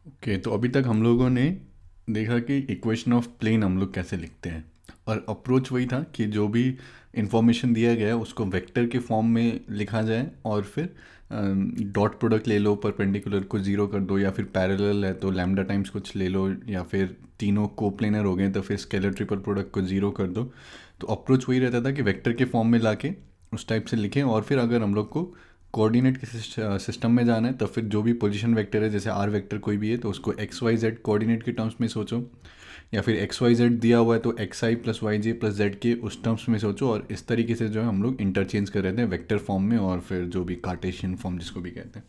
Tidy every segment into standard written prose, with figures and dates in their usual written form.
Okay, तो अभी तक हम लोगों ने देखा कि इक्वेशन ऑफ प्लेन हम लोग कैसे लिखते हैं। और अप्रोच वही था कि जो भी इंफॉर्मेशन दिया गया है उसको वेक्टर के फॉर्म में लिखा जाए, और फिर डॉट प्रोडक्ट ले लो, परपेंडिकुलर को ज़ीरो कर दो, या फिर पैरेलल है तो लैम्डा टाइम्स कुछ ले लो, या फिर तीनों कोप्लेनर हो गए तो फिर स्केलर ट्रिपल प्रोडक्ट को ज़ीरो कर दो। तो अप्रोच वही रहता था कि वेक्टर के फॉर्म में लाके उस टाइप से लिखें, और फिर अगर हम लोग को कोऑर्डिनेट के सिस्टम में जाना है तो फिर जो भी पोजीशन वेक्टर है, जैसे आर वेक्टर कोई भी है तो उसको एक्स वाई जेड कोऑर्डिनेट के टर्म्स में सोचो, या फिर एक्स वाई जेड दिया हुआ है तो एक्स आई प्लस वाई जे प्लस जेड के उस टर्म्स में सोचो। और इस तरीके से जो है हम लोग इंटरचेंज कर रहे थे वेक्टर फॉर्म में, और फिर जो भी कार्टेशियन फॉर्म जिसको भी कहते हैं।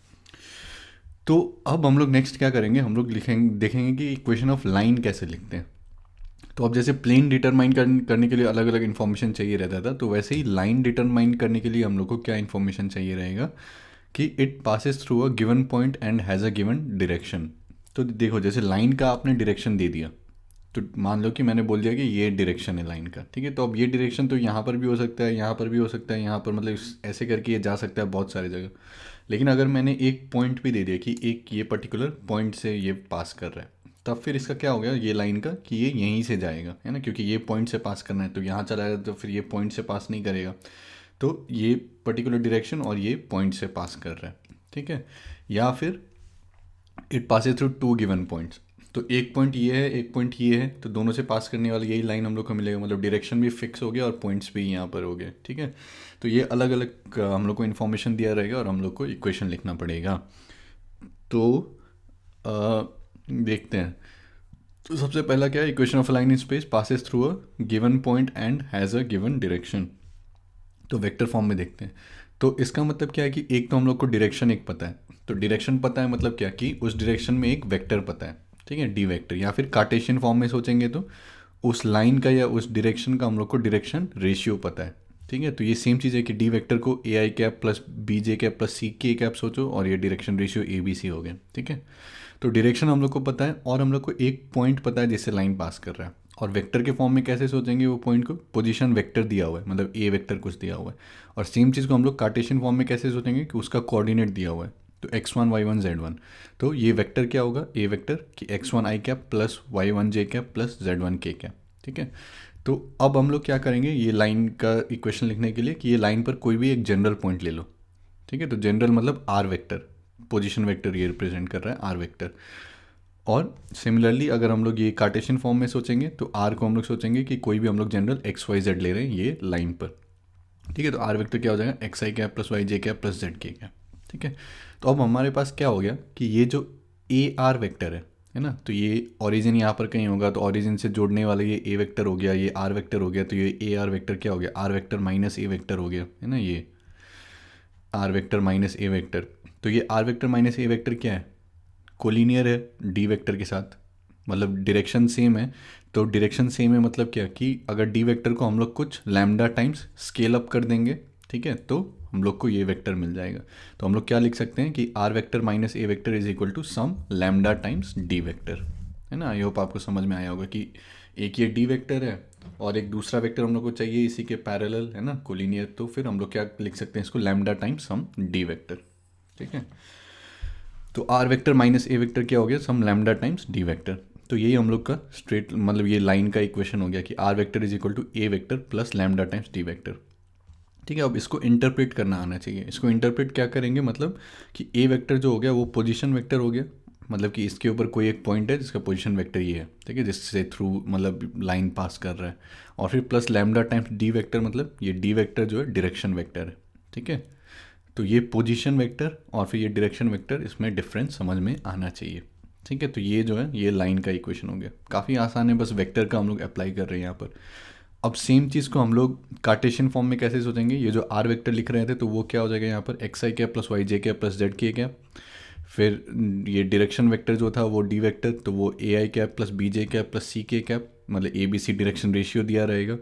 तो अब हम लोग नेक्स्ट क्या करेंगे, हम लोग लिखेंगे, देखेंगे कि इक्वेशन ऑफ लाइन कैसे लिखते हैं। तो अब जैसे प्लेन डिटरमाइन करने के लिए अलग अलग इन्फॉर्मेशन चाहिए रहता था, तो वैसे ही लाइन डिटरमाइन करने के लिए हम लोग को क्या इन्फॉर्मेशन चाहिए रहेगा कि it passes through a given point and has a given direction. तो देखो, जैसे लाइन का आपने डायरेक्शन दे दिया, तो मान लो कि मैंने बोल दिया कि ये डायरेक्शन है लाइन का, ठीक है। तो अब ये डायरेक्शन तो यहाँ पर भी हो सकता है, यहाँ पर भी हो सकता है, यहाँ पर, मतलब ऐसे करके ये जा सकता है बहुत सारी जगह। लेकिन अगर मैंने एक पॉइंट भी दे दिया कि एक ये पर्टिकुलर पॉइंट से ये पास कर रहा है, तब फिर इसका क्या हो गया ये लाइन का कि ये यहीं से जाएगा, है ना, क्योंकि ये पॉइंट से पास करना है तो यहाँ चला जाएगा, तो फिर ये पॉइंट से पास नहीं करेगा। तो ये पर्टिकुलर डायरेक्शन और ये पॉइंट से पास कर रहा है, ठीक है। या फिर it passes through two given points, तो एक पॉइंट ये है, एक पॉइंट ये है, तो दोनों से पास करने वाला यही लाइन हम लोग को मिलेगा, मतलब डायरेक्शन भी फिक्स हो गया और पॉइंट्स भी यहाँ पर हो गए, ठीक है। तो ये अलग अलग हम लोग को इन्फॉर्मेशन दिया रहेगा और हम लोग को इक्वेशन लिखना पड़ेगा। तो देखते हैं। तो सबसे पहला क्या है, equation of line in space passes through a given point and has a given direction. तो वेक्टर फॉर्म में देखते हैं। तो इसका मतलब क्या है कि एक तो हम लोग को डायरेक्शन एक पता है, तो डायरेक्शन पता है मतलब क्या कि उस डायरेक्शन में एक वेक्टर पता है, ठीक है, डी वेक्टर। या फिर कार्टेशियन फॉर्म में सोचेंगे तो उस लाइन का या उस डायरेक्शन का हम लोग को डायरेक्शन रेशियो पता है, ठीक है। तो ये सेम चीज़ है कि डी वेक्टर को A I cap plus B J cap plus C K cap सोचो, और ये direction ratio A B C हो गया, ठीक है। तो डायरेक्शन हम लोग को पता है, और हम लोग को एक पॉइंट पता है जिससे लाइन पास कर रहा है। और वेक्टर के फॉर्म में कैसे सोचेंगे वो पॉइंट को, पोजीशन वेक्टर दिया हुआ है, मतलब ए वेक्टर कुछ दिया हुआ है। और सेम चीज़ को हम लोग कार्टेशियन फॉर्म में कैसे सोचेंगे कि उसका कोऑर्डिनेट दिया हुआ है, तो x1 y1 z1। तो ये वेक्टर क्या होगा, ए वेक्टर कि x1 आई कैप प्लस y1 जे कैप प्लस z1 के कैप, ठीक है। तो अब हम लोग क्या करेंगे ये लाइन का इक्वेशन लिखने के लिए कि ये लाइन पर कोई भी एक जनरल पॉइंट ले लो, ठीक है। तो जनरल मतलब आर वेक्टर, पोजीशन वेक्टर ये रिप्रेजेंट कर रहा है आर वेक्टर। और सिमिलरली अगर हम लोग ये कार्टेशियन फॉर्म में सोचेंगे तो आर को हम लोग सोचेंगे कि कोई भी हम लोग जनरल एक्स वाई जेड ले रहे हैं ये लाइन पर, ठीक है। तो आर वेक्टर क्या हो जाएगा, x i cap plus y j cap plus z k cap, ठीक है। तो अब हमारे पास क्या हो गया कि ये जो ए आर वेक्टर है ना, तो ये ओरिजिन यहाँ पर कहीं होगा, तो ओरिजिन से जोड़ने वाला ये ए वेक्टर हो गया, ये आर वेक्टर हो गया, तो ये ए आर वेक्टर क्या हो गया, आर वेक्टर माइनस ए वेक्टर हो गया, है ना, ये are vector minus A vector. तो ये are vector minus A vector क्या है, कोलिनियर है डी वेक्टर के साथ, मतलब डायरेक्शन सेम है। तो डायरेक्शन सेम है मतलब क्या कि अगर डी वेक्टर को हम लोग कुछ लैम्डा टाइम्स स्केल अप कर देंगे, ठीक है, तो हम लोग को ये वेक्टर मिल जाएगा। तो हम लोग क्या लिख सकते हैं कि r vector minus A vector is equal to some lambda times D vector, है ना। आई होप आपको समझ में आया होगा कि एक ये डी वेक्टर है और एक दूसरा वेक्टर हम लोग को चाहिए इसी के पैरेलल, है ना, कोलिनियर। तो फिर हम लोग क्या लिख सकते हैं इसको, lambda times some d vector, ठीक है। तो आर वेक्टर माइनस ए वेक्टर क्या हो गया, some lambda times D vector. तो यही हम लोग का स्ट्रेट मतलब ये लाइन का इक्वेशन हो गया कि r vector is equal to a vector plus lambda times D vector, ठीक है। अब इसको इंटरप्रेट करना आना चाहिए। इसको इंटरप्रेट क्या करेंगे, मतलब कि ए वेक्टर जो हो गया वो पोजीशन वेक्टर हो गया, मतलब कि इसके ऊपर कोई एक पॉइंट है जिसका पोजीशन वेक्टर ये है, ठीक है, जिससे थ्रू मतलब लाइन पास कर रहा है। और फिर plus lambda times D vector, मतलब ये डी वेक्टर जो है डायरेक्शन वेक्टर है, ठीक है। तो ये पोजीशन वेक्टर और फिर ये डायरेक्शन वेक्टर, इसमें डिफरेंस समझ में आना चाहिए, ठीक है। तो ये जो है ये लाइन का इक्वेशन हो गया, काफ़ी आसान है, बस वेक्टर का हम लोग अप्लाई कर रहे हैं यहाँ पर। अब सेम चीज़ को हम लोग कार्टेशियन फॉर्म में कैसे सोचेंगे, ये जो आर वेक्टर लिख रहे थे तो वो क्या हो जाएगा यहाँ पर x i cap plus y j cap plus z k cap. फिर ये डायरेक्शन वेक्टर जो था वो डी वेक्टर, तो वो A I cap plus B J cap plus C K cap, मतलब A B C direction ratio दिया रहेगा।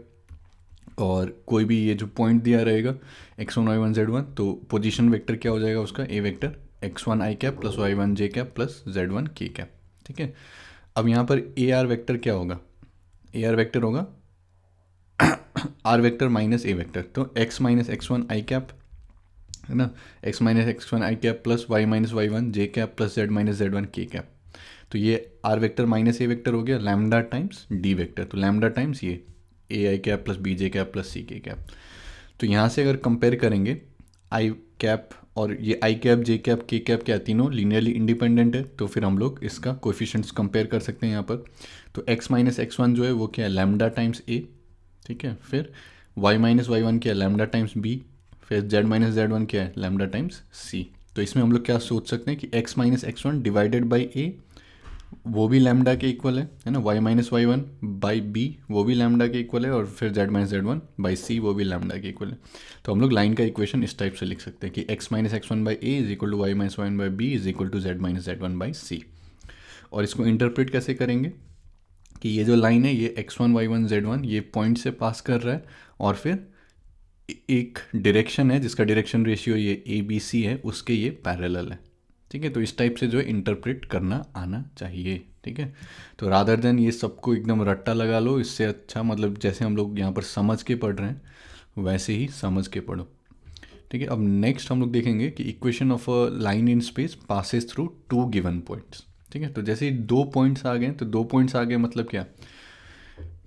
और कोई भी ये जो पॉइंट दिया रहेगा x1 y1 z1, तो पोजीशन वेक्टर क्या हो जाएगा उसका, ए वेक्टर x1 आई कैप प्लस y1 जे कैप प्लस z1 के कैप, ठीक है। अब यहाँ पर ए आर वेक्टर क्या होगा, ए आर वेक्टर होगा आर वेक्टर माइनस ए वेक्टर, तो x माइनस एक्स वन आई कैप, है ना, x माइनस एक्स वन आई cap plus Y minus Y one जे cap plus Z minus Z one के cap. तो ये are vector minus A vector हो गया lambda times D vector, तो lambda times ये A I cap plus B J cap plus C K cap. तो यहाँ से अगर कंपेयर करेंगे आई कैप और ये आई कैप जे कैप के कैप क्या तीनों लीनियरली इंडिपेंडेंट है, तो फिर हम लोग इसका कोएफिशिएंट्स कंपेयर कर सकते हैं यहाँ पर। तो x माइनस एक्स वन जो है वो क्या है लैम्डा टाइम्स ए, ठीक है। फिर y माइनस वाई वन क्या है लैम्डा टाइम्स बी, फिर z माइनस जेड वन क्या है लैम्डा टाइम्स सी। तो इसमें हम लोग क्या सोच सकते हैं कि x minus x one divided by A वो भी लैम्डा के इक्वल है ना, y minus Y one by B वो भी लैम्डा के इक्वल है, और फिर z minus Z one by C वो भी लैम्डा के इक्वल है। तो हम लोग लाइन का इक्वेशन इस टाइप से लिख सकते हैं कि x minus x one by A is equal to Y minus Y one by B is equal to z minus Z one by c. और इसको इंटरप्रेट कैसे करेंगे कि ये जो लाइन है ये x1 y1 z1 ये पॉइंट से पास कर रहा है, और फिर एक डायरेक्शन है जिसका डायरेक्शन रेशियो ये ए बी सी है, उसके ये पैरेलल है, ठीक है। तो इस टाइप से जो है इंटरप्रेट करना आना चाहिए, ठीक है। तो रादर देन ये सबको एकदम रट्टा लगा लो, इससे अच्छा मतलब जैसे हम लोग यहाँ पर समझ के पढ़ रहे हैं वैसे ही समझ के पढ़ो, ठीक है। अब नेक्स्ट हम लोग देखेंगे कि equation of a line in space passes through two given points, ठीक है। तो जैसे ही 2 पॉइंट्स आ गए, तो 2 पॉइंट्स आ गए मतलब क्या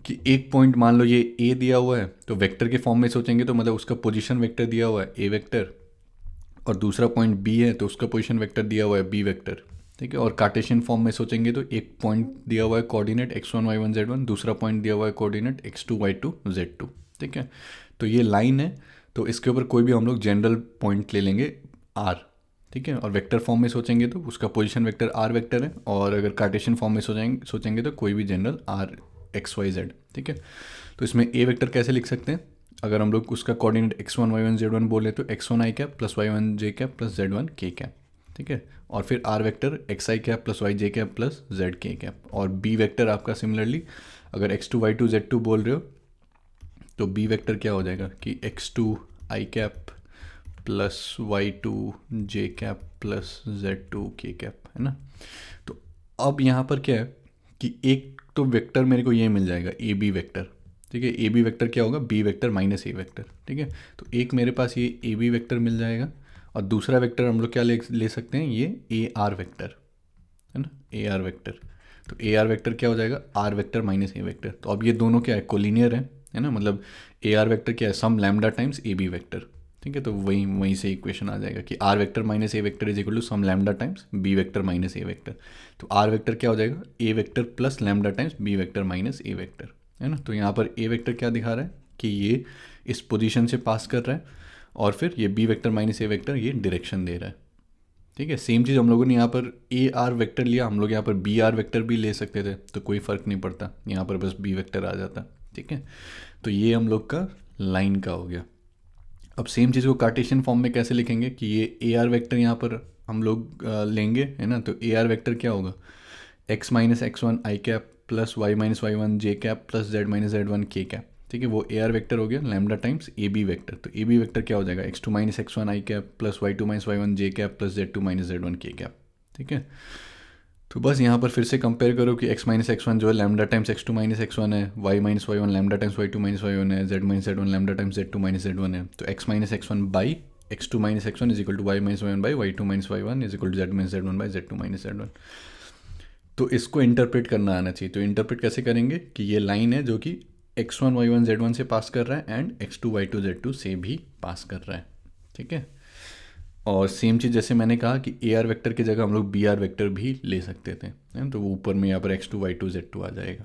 कि एक पॉइंट मान लो ये ए दिया हुआ है, तो वेक्टर के फॉर्म में सोचेंगे तो मतलब उसका पोजीशन वेक्टर दिया हुआ है ए वेक्टर, और दूसरा पॉइंट बी है तो उसका पोजीशन वेक्टर दिया हुआ है बी वेक्टर, ठीक है। और कार्टेशियन फॉर्म में सोचेंगे तो एक पॉइंट दिया हुआ है कोऑर्डिनेट x1 y1 z1, दूसरा पॉइंट दिया हुआ है कोऑर्डिनेट x2 y2 z2, ठीक है। तो ये लाइन है, तो इसके ऊपर कोई भी हम लोग जनरल पॉइंट ले लेंगे r, ठीक है। और वेक्टर फॉर्म में सोचेंगे तो उसका पोजीशन वेक्टर r वेक्टर है, और अगर कार्टेशियन फॉर्म में सोचेंगे तो कोई भी general r x y z, ठीक है। तो इसमें a वेक्टर कैसे लिख सकते हैं, अगर हम लोग उसका कोऑर्डिनेट x1 y1 z1 बोले तो x1 i cap plus y1 j cap plus z1 k cap, ठीक है। और फिर r vector x i cap plus y j cap plus z k cap, और b वेक्टर आपका सिमिलरली अगर x2 y2 z2 बोल रहे हो तो b वेक्टर क्या हो जाएगा कि x2 i cap plus y2 j cap plus z2 k cap, है ना। तो अब यहाँ पर क्या है कि एक तो वेक्टर मेरे को ये मिल जाएगा ए बी वेक्टर, ठीक है। ए बी वेक्टर क्या होगा बी वेक्टर माइनस ए वेक्टर, ठीक है। तो एक मेरे पास ये ए बी वेक्टर मिल जाएगा, और दूसरा वेक्टर हम लोग क्या ले सकते हैं ये ए आर वेक्टर, है ना, ए आर वेक्टर। तो ए आर वेक्टर क्या हो जाएगा आर वेक्टर माइनस ए वेक्टर। तो अब ये दोनों क्या है कोलिनियर है ना, मतलब ए आर वेक्टर क्या है some lambda times a B vector, ठीक है। तो वहीं से इक्वेशन आ जाएगा कि r vector minus A vector is equal to some lambda times b vector minus A vector. तो आर वेक्टर क्या हो जाएगा a vector plus lambda times b vector minus A vector, है ना। तो यहाँ पर ए वेक्टर क्या दिखा रहा है कि ये इस पोजीशन से पास कर रहा है, और फिर ये बी वेक्टर माइनस ए वेक्टर ये डायरेक्शन दे रहा है, ठीक है। सेम चीज़ हम लोगों ने यहाँ पर ए आर वेक्टर लिया, हम लोग यहाँ पर बी आर वेक्टर भी ले सकते थे, तो कोई फ़र्क नहीं पड़ता, यहाँ पर बस बी वेक्टर आ जाता, ठीक है। तो ये हम लोग का लाइन का हो गया। अब सेम चीज़ को कार्टेशियन फॉर्म में कैसे लिखेंगे कि ये ए आर वेक्टर यहाँ पर हम लोग लेंगे, है ना। तो ए आर वेक्टर क्या होगा एक्स माइनस एक्स वन आई cap plus Y minus Y one जे cap plus Z minus Z one के कैप, ठीक है। वो ए आर वेक्टर हो गया lambda times a B vector. तो ए बी वेक्टर क्या हो जाएगा x two minus x one आई cap plus y two minus Y one जे cap plus z two minus Z one के कैप, ठीक है। तो बस यहाँ पर फिर से कंपेयर करो कि x माइनस एक्स वन जो है lambda times x2 minus x one है, y minus Y one lambda times y two minus Y one है, z minus Z one lambda times z2 minus Z one है। तो x minus x one by x2 minus x one is equal to y minus Y one by y two minus Y one is equal to z minus Z one by z2 minus Z one. तो इसको interpret करना आना चाहिए। तो interpret कैसे करेंगे कि ये लाइन है जो कि x1 y1 z1 से पास कर रहा है एंड x2 y2 z2 से भी पास कर रहा है, ठीक है। और सेम चीज़ जैसे मैंने कहा कि ए आर वेक्टर की जगह हम लोग बी आर वेक्टर भी ले सकते थे, है तो वो ऊपर में यहाँ पर x2 y2 z2 आ जाएगा,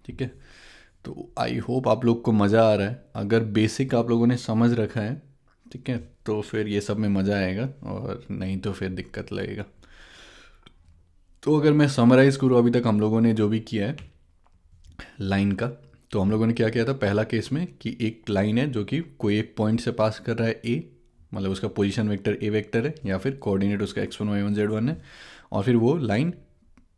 ठीक है। तो आई होप आप लोग को मज़ा आ रहा है। अगर बेसिक आप लोगों ने समझ रखा है, ठीक है, तो फिर ये सब में मज़ा आएगा, और नहीं तो फिर दिक्कत लगेगा। तो अगर मैं समराइज़ करूँ अभी तक हम लोगों ने जो भी किया है लाइन का, तो हम लोगों ने क्या किया था पहला केस में कि एक लाइन है जो कि कोई एक पॉइंट से पास कर रहा है ए, मतलब उसका पोजीशन वेक्टर ए वेक्टर है, या फिर कोऑर्डिनेट उसका x1 y1 z1 है, और फिर वो लाइन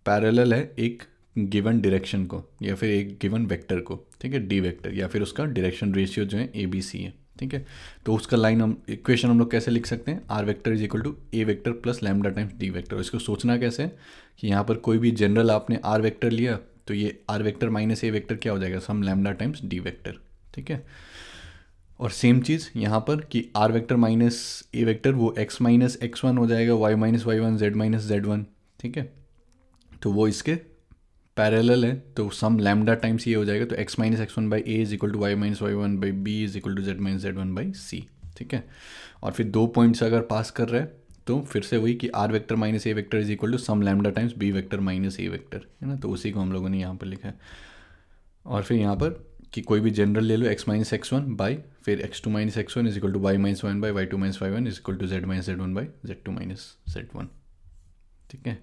पैरेलल है एक गिवन डायरेक्शन को या फिर एक गिवन वेक्टर को, ठीक है, डी वेक्टर, या फिर उसका डायरेक्शन रेशियो जो है ए बी सी है, ठीक है। तो उसका लाइन हम इक्वेशन हम लोग कैसे लिख सकते हैं r vector is equal to a vector plus lambda times D vector. इसको सोचना कैसे है कि यहाँ पर कोई भी जनरल आपने आर वेक्टर लिया तो ये are vector minus A vector क्या हो जाएगा some lambda times D vector, ठीक है। और सेम चीज़ यहाँ पर कि आर वेक्टर माइनस ए वेक्टर वो एक्स माइनस एक्स वन हो जाएगा y minus Y one z minus Z one, ठीक है। तो वो इसके पैरेलल है, तो सम लैम्डा टाइम्स ये हो जाएगा, तो x minus x one by A is equal to Y minus Y one by B is equal to Z minus Z one by c. ठीक है, और फिर 2 पॉइंट्स अगर पास कर रहे हैं तो फिर से वही कि r vector minus A vector is equal to some lambda times b vector minus A vector, है ना। तो उसी को हम लोगों ने यहाँ पर लिखा है। और फिर यहाँ पर कि कोई भी जनरल ले लो, x minus x one by फिर x2 minus x one is equal to Y minus one by y two minus Y one is equal to Z minus Z one by z two minus Z one. ठीक है,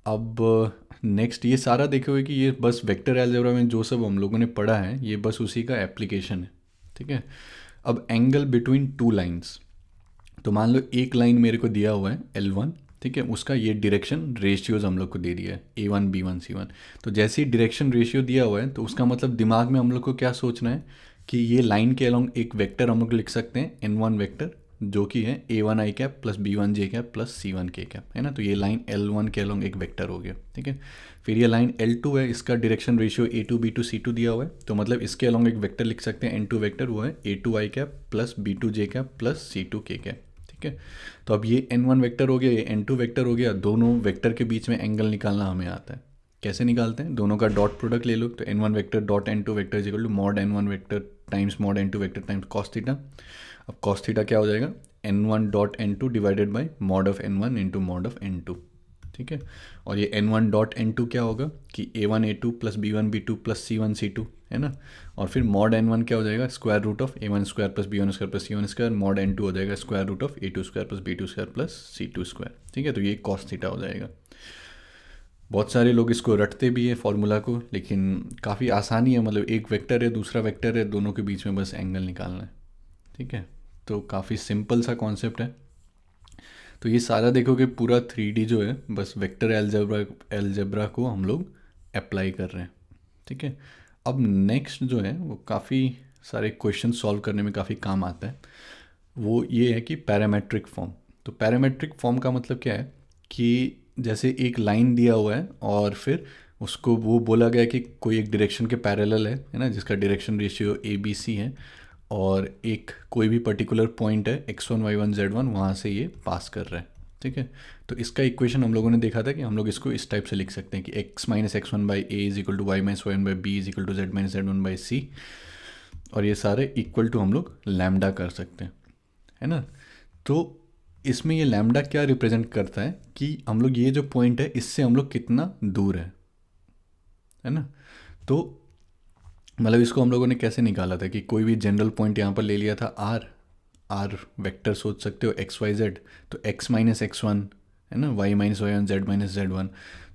अब next ये सारा देखोगे कि ये बस वेक्टर अलजेब्रा में जो सब हम लोगों ने पढ़ा है ये बस उसी का एप्लीकेशन है। ठीक है, अब एंगल बिटवीन टू लाइंस, तो मान लो एक लाइन मेरे को दिया हुआ है L1, ठीक है, उसका ये डायरेक्शन रेशियोज हम लोग को दे दिया है A1 B1 C1। तो जैसे ही डायरेक्शन रेशियो दिया हुआ है तो उसका मतलब दिमाग में हम लोग को क्या सोचना है कि ये लाइन के अलॉन्ग एक वेक्टर हम लोग लिख सकते हैं N1 वेक्टर, जो कि है A1 i cap plus B1 j cap plus C1 k cap, है ना। तो ये लाइन L1 के अलॉन्ग एक वेक्टर हो गया। ठीक है, फिर ये लाइन L2 है, इसका direction ratio A2 B2 C2 दिया हुआ है, तो मतलब इसके अलॉन्ग एक वेक्टर लिख सकते हैं N2 वेक्टर, वो है A2 i cap plus B2 j cap plus C2 k cap. ठीक है, तो अब ये N1 वेक्टर हो गया, ये N2 वेक्टर हो गया, दोनों वेक्टर के बीच में एंगल निकालना हमें आता है। कैसे निकालते हैं, दोनों का डॉट प्रोडक्ट ले लो, तो N1 vector dot N2 vector is equal to mod N1 vector times mod N2 vector times cos theta. अब कॉस थीटा क्या हो जाएगा, N1 dot N2 divided by mod of N1 into mod of N2। ठीक है, और ये N1 dot N2 क्या होगा कि A1 A2 plus B1 B2 plus C1 C2, है ना। और फिर मॉड N1 क्या हो जाएगा, square root of A1 square plus B1 square plus C1 square, mod N2 हो जाएगा square root of A2 square plus B2 square plus C2 square. ठीक है, तो ये कॉस थीटा हो जाएगा। बहुत सारे लोग इसको रटते भी है फॉर्मूला को, लेकिन काफ़ी आसानी है, मतलब एक वेक्टर है दूसरा वेक्टर है, दोनों के बीच में बस एंगल निकालना है। ठीक है, तो काफ़ी सिंपल सा कॉन्सेप्ट है। तो ये सारा देखोगे पूरा 3D जो है बस वेक्टर एल्जेब्रा को हम लोग अप्लाई कर रहे हैं। ठीक है, अब नेक्स्ट जो है वो काफ़ी सारे क्वेश्चन सॉल्व करने में काफ़ी काम आता है, वो ये है कि पैरामेट्रिक फॉर्म। तो पैरामेट्रिक फॉर्म का मतलब क्या है कि जैसे एक लाइन दिया हुआ है और फिर उसको वो बोला गया कि कोई एक डायरेक्शन के पैरेलल है ना, जिसका डायरेक्शन रेशियो ABC है, और एक कोई भी पर्टिकुलर पॉइंट है x1 y1 z1, वहाँ से ये पास कर रहा है। ठीक है, तो इसका इक्वेशन हम लोगों ने देखा था कि हम लोग इसको इस टाइप से लिख सकते हैं कि x minus x one by A is equal to Y minus Y one by B is equal to Z minus Z one by c, और ये सारे इक्वल टू हम लोग लैम्डा कर सकते हैं, है ना। तो इसमें ये लैम्डा क्या रिप्रेजेंट करता है कि हम लोग ये जो पॉइंट है इससे हम लोग कितना दूर है ना। तो मतलब इसको हम लोगों ने कैसे निकाला था कि कोई भी जनरल पॉइंट यहाँ पर ले लिया था आर वेक्टर सोच सकते हो एक्स वाई जेड, तो एक्स माइनस एक्स वन है ना, y minus Y one, z minus Z one,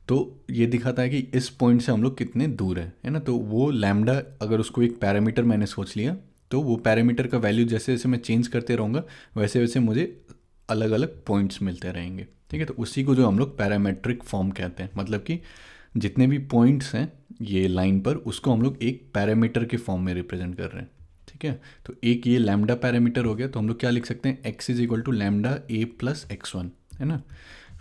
तो ये दिखाता है कि इस पॉइंट से हम लोग कितने दूर है ना। तो वो लैम्डा अगर उसको एक पैरामीटर मैंने सोच लिया, तो वो पैरामीटर का वैल्यू जैसे जैसे मैं चेंज करते रहूँगा वैसे वैसे मुझे अलग अलग पॉइंट्स मिलते रहेंगे। ठीक है, तो उसी को जो हम लोग पैरामेट्रिक फॉर्म कहते हैं, मतलब कि जितने भी पॉइंट्स हैं ये लाइन पर उसको हम लोग एक पैरामीटर के फॉर्म में रिप्रेजेंट कर रहे हैं। ठीक है, तो एक ये लैम्डा पैरामीटर हो गया, तो हम लोग क्या लिख सकते हैं, x is equal to lambda a plus x one, है ना।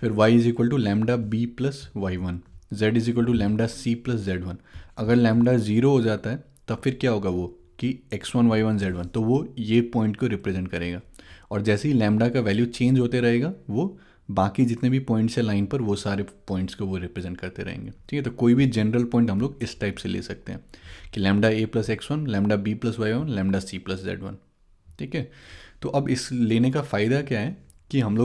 फिर y is equal to lambda b plus Y one, z is equal to lambda c plus z one. अगर लैम्डा ज़ीरो हो जाता है तब फिर क्या होगा वो कि x1 y1 z1, तो वो ये पॉइंट को रिप्रेजेंट करेगा। और जैसे ही लैम्डा का वैल्यू चेंज होते रहेगा वो बाकी जितने भी पॉइंट्स है लाइन पर वो सारे पॉइंट्स को वो रिप्रेजेंट करते रहेंगे। ठीक है, तो कोई भी जनरल पॉइंट हम लोग इस टाइप से ले सकते हैं कि lambda a plus x one, lambda b plus Y one, lambda c plus z one. ठीक है, तो अब इस लेने का फ़ायदा क्या है कि हम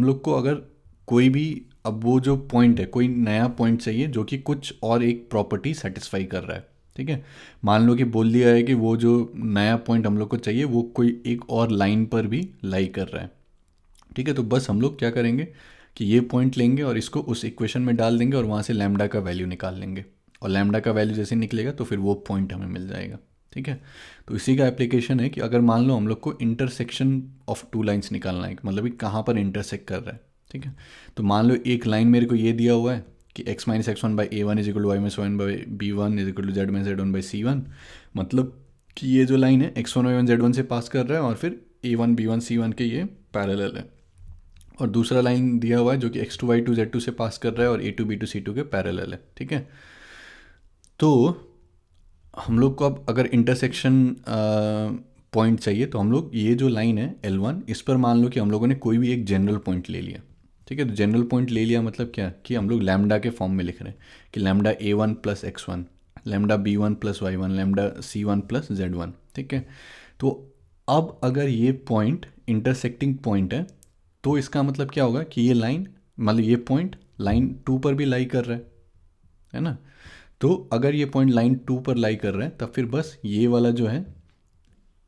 लोग को अगर कोई भी अब वो जो पॉइंट है कोई नया पॉइंट चाहिए जो कि कुछ और एक प्रॉपर्टी सेटिस्फाई कर रहा है। ठीक है, मान लो कि बोल दिया है कि वो जो नया पॉइंट हम लोग को चाहिए वो कोई एक और लाइन पर भी लाई कर रहा है। ठीक है, तो बस हम लोग क्या करेंगे कि ये पॉइंट लेंगे और इसको उस इक्वेशन में डाल देंगे और वहाँ से लैम्डा का वैल्यू निकाल लेंगे, और लैम्डा का वैल्यू जैसे निकलेगा तो फिर वो पॉइंट हमें मिल जाएगा। ठीक है, तो इसी का एप्लीकेशन है कि अगर मान लो हम लोग को इंटरसेक्शन ऑफ टू लाइन्स निकालना है, मतलब कि कहाँ पर इंटरसेक्ट कर रहा है। ठीक है, तो मान लो एक लाइन मेरे को ये दिया हुआ है कि x minus x one by a one is equal to Y minus one by b one is equal to Z minus Z one by c one, मतलब कि ये जो लाइन है x1 y1 z1 से पास कर रहा है और फिर a1 b1 c1 के ये पैरेलल है। और दूसरा लाइन दिया हुआ है जो कि x2 y2 z2 से पास कर रहा है और a2 b2 c2 के पैरेलल है। ठीक है, तो हम लोग को अब अगर इंटरसेक्शन पॉइंट चाहिए तो हम लोग ये जो लाइन है L1 इस पर मान लो कि हम लोगों ने कोई भी एक जनरल पॉइंट ले लिया। ठीक है। तो जनरल पॉइंट ले लिया मतलब क्या कि हम लोग लैम्डा के फॉर्म में लिख रहे हैं कि lambda A1 plus X1, lambda B1 plus Y1, lambda C1 plus Z1, ठीक है। तो अब अगर ये पॉइंट इंटरसेक्टिंग पॉइंट है तो इसका मतलब क्या होगा कि ये लाइन, मतलब ये पॉइंट लाइन 2 पर भी लाई कर रहा है ना। तो अगर ये पॉइंट लाइन 2 पर लाई कर रहा है तब फिर बस ये वाला जो है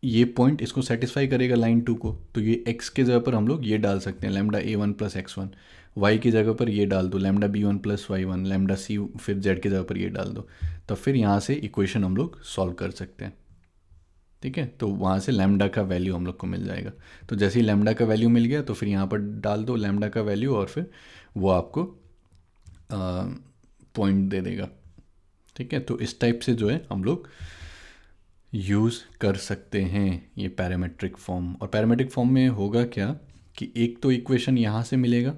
ये पॉइंट इसको सेटिस्फाई करेगा लाइन 2 को। तो ये x के जगह पर हम लोग ये डाल सकते हैं lambda A1 plus X1, y की जगह पर ये डाल दो lambda B1 plus Y1, lambda C फिर z की जगह पर ये डाल दो। तब फिर यहाँ से इक्वेशन हम लोग सॉल्व कर सकते हैं, ठीक है। तो वहाँ से लैम्डा का वैल्यू हम लोग को मिल जाएगा। तो जैसे ही लैम्डा का वैल्यू मिल गया तो फिर यहाँ पर डाल दो लैम्डा का वैल्यू और फिर वो आपको पॉइंट दे देगा, ठीक है। तो इस टाइप से जो है हम लोग यूज़ कर सकते हैं ये पैरामेट्रिक फॉर्म। और पैरामेट्रिक फॉर्म में होगा क्या कि एक तो इक्वेशन यहाँ से मिलेगा,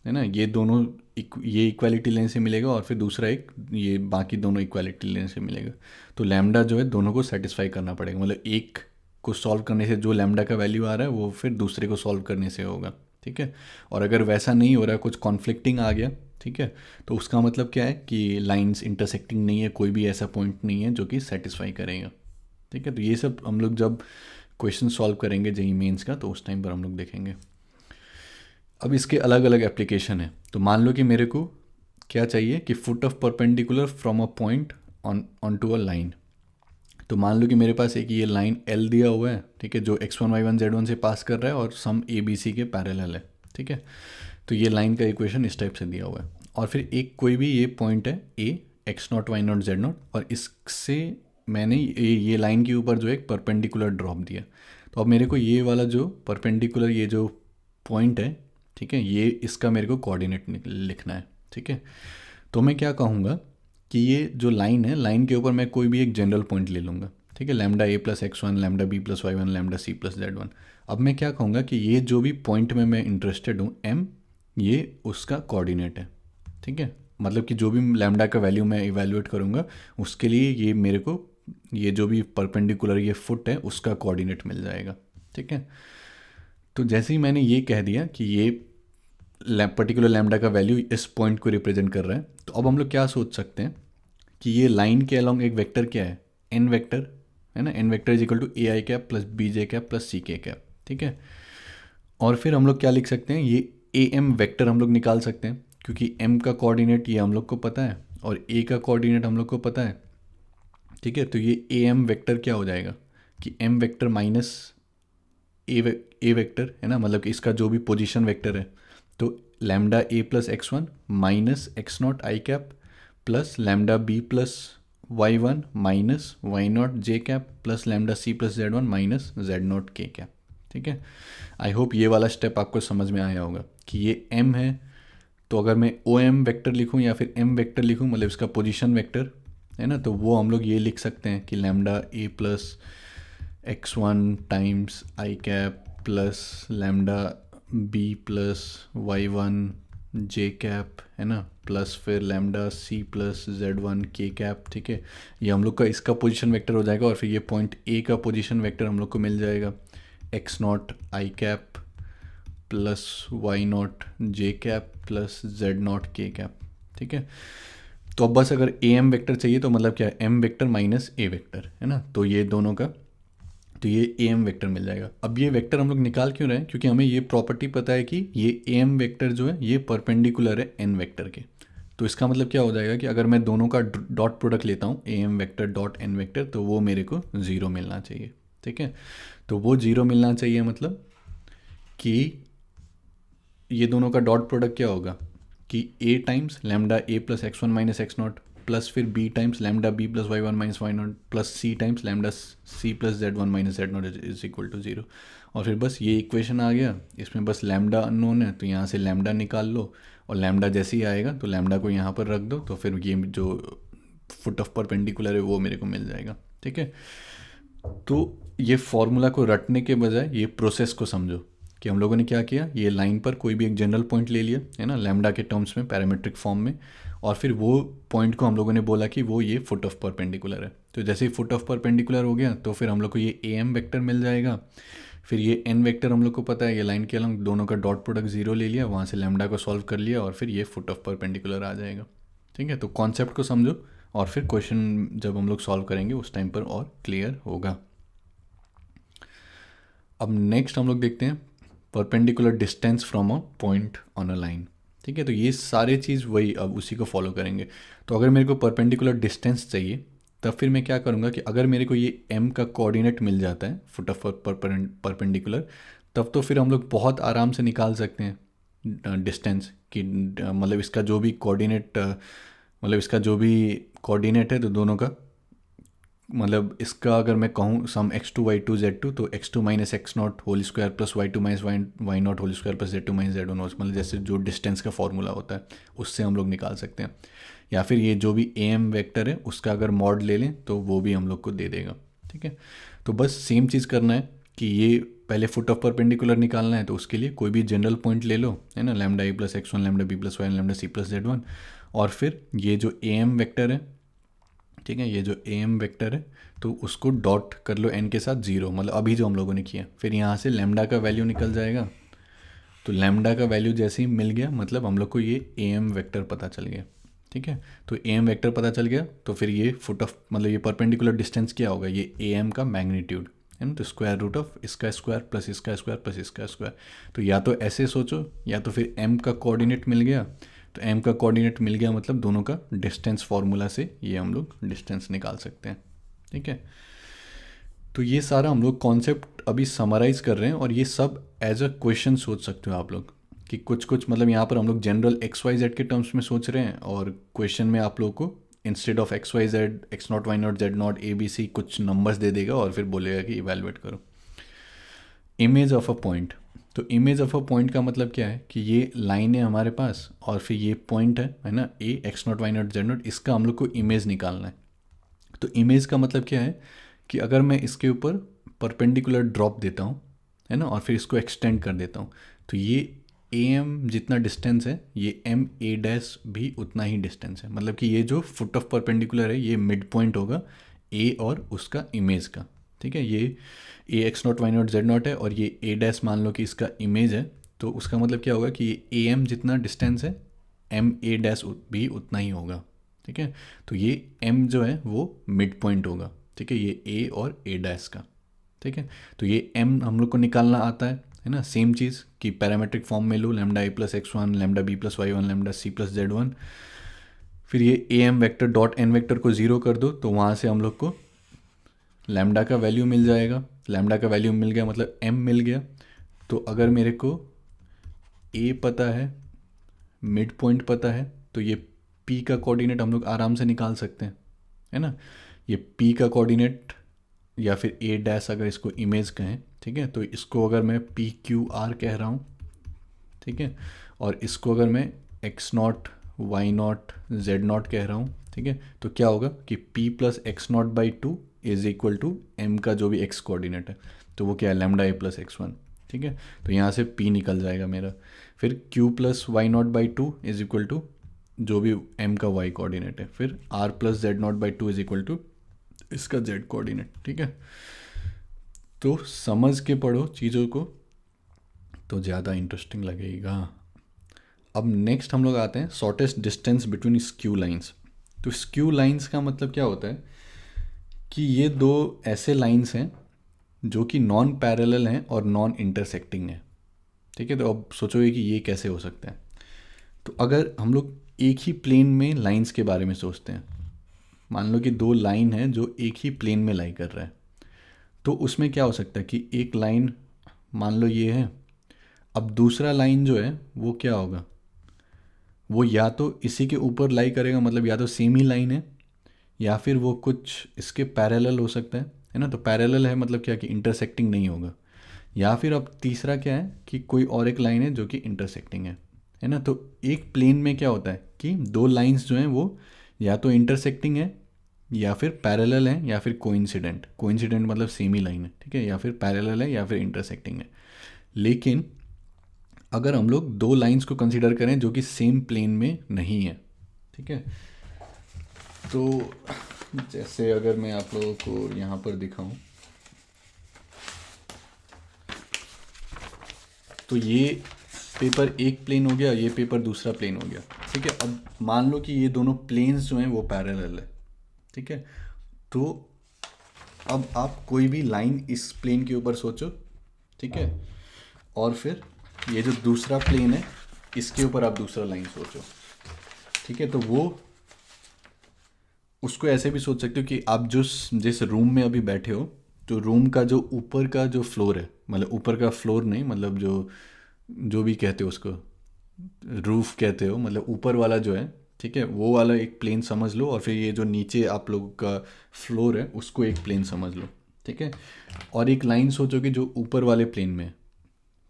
है ना, ये दोनों ये इक्वालिटी लेने से मिलेगा और फिर दूसरा एक ये बाकी दोनों इक्वालिटी लेने से मिलेगा। तो लैम्डा जो है दोनों को सेटिस्फाई करना पड़ेगा, मतलब एक को सॉल्व करने से जो लैम्डा का वैल्यू आ रहा है वो फिर दूसरे को सॉल्व करने से होगा, ठीक है। और अगर वैसा नहीं हो रहा है, कुछ कॉन्फ्लिक्टिंग आ गया, ठीक है, तो उसका मतलब क्या है कि लाइंस इंटरसेक्टिंग नहीं है, कोई भी ऐसा पॉइंट नहीं है जो कि सेटिस्फाई करेगा, ठीक है। तो ये सब हम लोग जब क्वेश्चन सॉल्व करेंगे जेईई मेंस का तो उस टाइम पर हम लोग देखेंगे। अब इसके अलग अलग एप्लीकेशन है। तो मान लो कि मेरे को क्या चाहिए कि foot of perpendicular from a point on to a line. तो मान लो कि मेरे पास एक ये लाइन L दिया हुआ है, ठीक है, जो X1 Y1 Z1 से पास कर रहा है और सम ABC के पैरेलल है, ठीक है। तो ये लाइन का इक्वेशन इस टाइप से दिया हुआ है। और फिर एक कोई भी ये पॉइंट है A X0 Y0 Z0 और इससे मैंने ये लाइन के ऊपर जो एक परपेंडिकुलर ड्रॉप दिया। तो अब मेरे को ये वाला जो परपेंडिकुलर ये जो पॉइंट है, ठीक है, ये इसका मेरे को कोऑर्डिनेट लिखना है, ठीक है। तो मैं क्या कहूँगा कि ये जो लाइन है, लाइन के ऊपर मैं कोई भी एक जनरल पॉइंट ले लूँगा, ठीक है, lambda A plus X1, lambda B plus Y1, lambda C plus Z1। अब मैं क्या कहूँगा कि ये जो भी पॉइंट में मैं इंटरेस्टेड हूँ M, ये उसका कोऑर्डिनेट है, ठीक है। मतलब कि जो भी लैम्डा का वैल्यू मैं इवेल्युएट करूँगा उसके लिए ये मेरे को ये जो भी परपेंडिकुलर ये फुट है उसका कोऑर्डिनेट मिल जाएगा, ठीक है। तो जैसे ही मैंने ये कह दिया कि ये पर्टिकुलर लैम्डा का वैल्यू इस पॉइंट को रिप्रेजेंट कर रहा है, तो अब हम लोग क्या सोच सकते हैं कि ये लाइन के अलॉन्ग एक वेक्टर क्या है, एन वेक्टर, है ना। N vector is equal to AI cap plus BJ cap plus CK cap, ठीक है। और फिर हम लोग क्या लिख सकते हैं, ये AM वेक्टर हम लोग निकाल सकते हैं क्योंकि M का कोऑर्डिनेट ये हम लोग को पता है और A का कोऑर्डिनेट हम लोग को पता है, ठीक है। तो ये AM वेक्टर क्या हो जाएगा कि M वेक्टर माइनस ए वेक्टर, है ना, मतलब कि इसका जो भी पोजीशन वेक्टर है। तो lambda A plus X1 minus X0 I cap plus lambda B plus Y1 minus Y0 J cap plus lambda C plus Z1 minus Z0 K cap, ठीक है। आई होप ये वाला स्टेप आपको समझ में आया होगा कि ये M है। तो अगर मैं OM वेक्टर लिखूँ या फिर M वेक्टर लिखूँ, मतलब इसका पोजीशन वेक्टर, है ना, तो वो हम लोग ये लिख सकते हैं कि lambda A plus X1 times I cap plus lambda B plus Y1 J cap, है ना, प्लस फिर lambda C plus Z1 K cap, ठीक है। ये हम लोग का इसका पोजीशन वेक्टर हो जाएगा और फिर ये पॉइंट A का पोजीशन वेक्टर हम लोग को मिल जाएगा X0 I cap plus Y0 J cap plus Z0 K cap, ठीक है। तो अब बस अगर AM वेक्टर चाहिए तो मतलब क्या है, M vector minus A vector, है ना, तो ये दोनों का, तो ये AM वेक्टर मिल जाएगा। अब ये वेक्टर हम लोग निकाल क्यों रहे हैं, क्योंकि हमें ये प्रॉपर्टी पता है कि ये AM वेक्टर जो है ये परपेंडिकुलर है N वेक्टर के। तो इसका मतलब क्या हो जाएगा कि अगर मैं दोनों का डॉट प्रोडक्ट लेता हूँ AM vector dot N vector, तो वो मेरे को 0 मिलना चाहिए, ठीक है। तो वो 0 मिलना चाहिए मतलब कि ये दोनों का डॉट प्रोडक्ट क्या होगा कि A times lambda A plus X1 minus X0 plus फिर B times lambda B plus Y1 minus Y0 plus C times lambda C plus Z1 minus Z0 is equal to 0। और फिर बस ये equation आ गया, इसमें बस लैम्डा अननोन है तो यहाँ से लैम्डा निकाल लो और लैम्डा जैसे ही आएगा तो लैम्डा को यहाँ पर रख दो, तो फिर ये जो फुट ऑफ परपेंडिकुलर है वो मेरे को मिल जाएगा, ठीक है। तो ये फॉर्मूला को रटने के बजाय ये प्रोसेस को समझो कि हम लोगों ने क्या किया, ये लाइन पर कोई भी एक जनरल पॉइंट ले लिया, है ना, लैम्डा के टर्म्स में पैरामेट्रिक फॉर्म में, और फिर वो पॉइंट को हम लोगों ने बोला कि वो ये फुट ऑफ परपेंडिकुलर है। तो जैसे ही फुट ऑफ परपेंडिकुलर हो गया तो फिर हम लोग को ये AM वेक्टर मिल जाएगा, फिर ये n वेक्टर हम लोग को पता है, ये लाइन के अलॉन्ग दोनों का डॉट प्रोडक्ट 0 ले लिया, वहाँ से लैम्डा को सॉल्व कर लिया और फिर ये फुट ऑफ परपेंडिकुलर आ जाएगा। ठीक है, तो कॉन्सेप्ट को समझो और फिर क्वेश्चन जब हम लोग सॉल्व करेंगे उस टाइम पर और क्लियर होगा। अब नेक्स्ट हम लोग देखते हैं perpendicular distance from a point on a line. ठीक है, तो ये सारे चीज़ वही अब उसी को फॉलो करेंगे। तो अगर मेरे को परपेंडिकुलर डिस्टेंस चाहिए तब फिर मैं क्या करूँगा कि अगर मेरे को ये m का कोऑर्डिनेट मिल जाता है फुट ऑफ परपेंडिकुलर, तब तो फिर हम लोग बहुत आराम से निकाल सकते हैं डिस्टेंस कि मतलब इसका जो भी कोऑर्डिनेट है तो दोनों का मतलब इसका अगर मैं कहूँ सम x2 y2 z2 तो x2 minus x nought whole square plus y2 minus y nought whole square plus z2 minus z1 मतलब जैसे जो डिस्टेंस का फॉर्मूला होता है उससे हम लोग निकाल सकते हैं। या फिर ये जो भी am वेक्टर है उसका अगर मॉड ले लें तो वो भी हम लोग को दे देगा। ठीक है, तो बस सेम चीज़ करना है कि ये पहले फुट ऑफ परपेंडिकुलर निकालना है, तो उसके लिए कोई भी जनरल पॉइंट ले लो, है ना, lambda a plus x one lambda b plus y lambda c plus z1, और फिर ये जो am वेक्टर है, ठीक है, ये जो am वेक्टर है तो उसको डॉट कर लो n के साथ 0, मतलब अभी जो हम लोगों ने किया। फिर यहाँ से लैम्डा का वैल्यू निकल जाएगा, तो लैम्डा का वैल्यू जैसे ही मिल गया मतलब हम लोग को ये am वेक्टर पता चल गया। ठीक है, तो am वेक्टर पता चल गया तो फिर ये फुट ऑफ मतलब ये परपेंडिकुलर डिस्टेंस क्या होगा, ये am का मैग्नीट्यूड है ना, तो स्क्वायर रूट ऑफ इसका स्क्वायर प्लस इसका स्क्वायर प्लस इसका स्क्वायर। तो या तो ऐसे सोचो या तो फिर m का कोऑर्डिनेट मिल गया, तो m का कोऑर्डिनेट मिल गया मतलब दोनों का डिस्टेंस फार्मूला से ये हम लोग डिस्टेंस निकाल सकते हैं। ठीक है, तो ये सारा हम लोग कॉन्सेप्ट अभी समराइज़ कर रहे हैं और ये सब एज अ क्वेश्चन सोच सकते हो आप लोग कि कुछ कुछ मतलब यहाँ पर हम लोग जनरल एक्स वाई जेड के टर्म्स में सोच रहे हैं और क्वेश्चन में आप लोग को instead of x Y z x not y not z nought a B c कुछ नंबर्स दे देगा और फिर बोलेगा कि इवेलुएट करो। इमेज ऑफ अ पॉइंट, तो इमेज ऑफ अ पॉइंट का मतलब क्या है कि ये लाइन है हमारे पास और फिर ये पॉइंट है ना, a x not y not z naught, इसका हम लोग को इमेज निकालना है। तो इमेज का मतलब क्या है कि अगर मैं इसके ऊपर परपेंडिकुलर ड्रॉप देता हूँ, है ना, और फिर इसको एक्सटेंड कर देता हूँ, तो ये ए एम जितना डिस्टेंस है ये एम ए डैश भी उतना ही डिस्टेंस है। मतलब कि ये जो फुट ऑफ परपेंडिकुलर है ये मिड पॉइंट होगा ए और उसका इमेज का। ठीक है, ये a x not y not z naught है और ये ए डैश मान लो कि इसका इमेज है, तो उसका मतलब क्या होगा कि ये ए एम जितना डिस्टेंस है एम ए डैश भी उतना ही होगा। ठीक है, तो ये m जो है वो मिड पॉइंट होगा। ठीक है, ये a और a डैश का। ठीक है, तो ये m हम लोग को निकालना आता है ना, सेम चीज़ कि पैरामेट्रिक फॉर्म में लो lambda a plus x one lambda b plus Y one lambda c plus z one, फिर ये a m vector dot n vector को 0 कर दो तो वहाँ से हम लोग को लैम्डा का वैल्यू मिल जाएगा। लैम्डा का वैल्यू मिल गया मतलब m मिल गया। तो अगर मेरे को a पता है, मिड पॉइंट पता है, तो ये p का कोऑर्डिनेट हम लोग आराम से निकाल सकते हैं, है ना। ये p का कोऑर्डिनेट या फिर a डैश अगर इसको इमेज कहें, ठीक है, तो इसको अगर मैं पी क्यू आर कह रहा हूँ, ठीक है, और इसको अगर मैं x nought y not z nought कह रहा हूँ, ठीक है, तो क्या होगा कि p plus X naught by two is equal to M का जो भी x कोऑर्डिनेट है, तो वो क्या है lambda a plus x one. ठीक है, तो यहाँ से p निकल जाएगा मेरा। फिर q plus Y naught by two is equal to जो भी m का y कोऑर्डिनेट है, फिर r plus Z naught by two is equal to इसका z कोऑर्डिनेट। ठीक है, तो समझ के पढ़ो चीज़ों को तो ज़्यादा इंटरेस्टिंग लगेगा। अब नेक्स्ट हम लोग आते हैं shortest distance between skew lines. तो स्क्यू लाइंस का मतलब क्या होता है कि ये दो ऐसे लाइंस हैं जो कि नॉन पैरेलल हैं और नॉन इंटरसेक्टिंग हैं। ठीक है, तो अब सोचोगे कि ये कैसे हो सकता है। तो अगर हम लोग एक ही प्लेन में लाइंस के बारे में सोचते हैं, मान लो कि दो लाइन है जो एक ही प्लेन में लाई कर रहा है, तो उसमें क्या हो सकता है कि एक लाइन मान लो ये है, अब दूसरा लाइन जो है वो क्या होगा, वो या तो इसी के ऊपर लाई करेगा, मतलब या तो सेम ही लाइन है या फिर वो कुछ इसके पैरेलल हो सकता है ना। तो पैरेलल है मतलब क्या कि इंटरसेक्टिंग नहीं होगा, या फिर अब तीसरा क्या है कि कोई और एक लाइन है जो कि इंटरसेक्टिंग है ना। तो एक प्लेन में क्या होता है कि दो लाइंस जो हैं वो या तो इंटरसेक्टिंग है या फिर पैरेलल है या फिर कोइंसिडेंट। कोइंसिडेंट मतलब सेम ही लाइन है, ठीक है, या फिर पैरेलल है या फिर इंटरसेक्टिंग है। लेकिन अगर हम लोग दो लाइंस को कंसीडर करें जो कि सेम प्लेन में नहीं है, ठीक है, तो जैसे अगर मैं आप लोगों को यहाँ पर दिखाऊं, तो ये पेपर एक प्लेन हो गया, ये पेपर दूसरा प्लेन हो गया। ठीक है, अब मान लो कि ये दोनों प्लेन्स जो हैं वो पैरेलल है। ठीक है, तो अब आप कोई भी लाइन इस प्लेन के ऊपर सोचो। ठीक है, और फिर ये जो दूसरा प्लेन है इसके ऊपर आप दूसरा लाइन सोचो। ठीक है, तो वो उसको ऐसे भी सोच सकते हो कि आप जिस रूम में अभी बैठे हो, तो रूम का जो ऊपर का जो फ्लोर है, मतलब ऊपर का फ्लोर नहीं, मतलब जो जो भी कहते हो उसको, रूफ कहते हो, मतलब ऊपर वाला जो है, ठीक है, वो वाला एक प्लेन समझ लो, और फिर ये जो नीचे आप लोगों का फ्लोर है उसको एक प्लेन समझ लो। ठीक है, और एक लाइन सोचो कि जो ऊपर वाले प्लेन में है।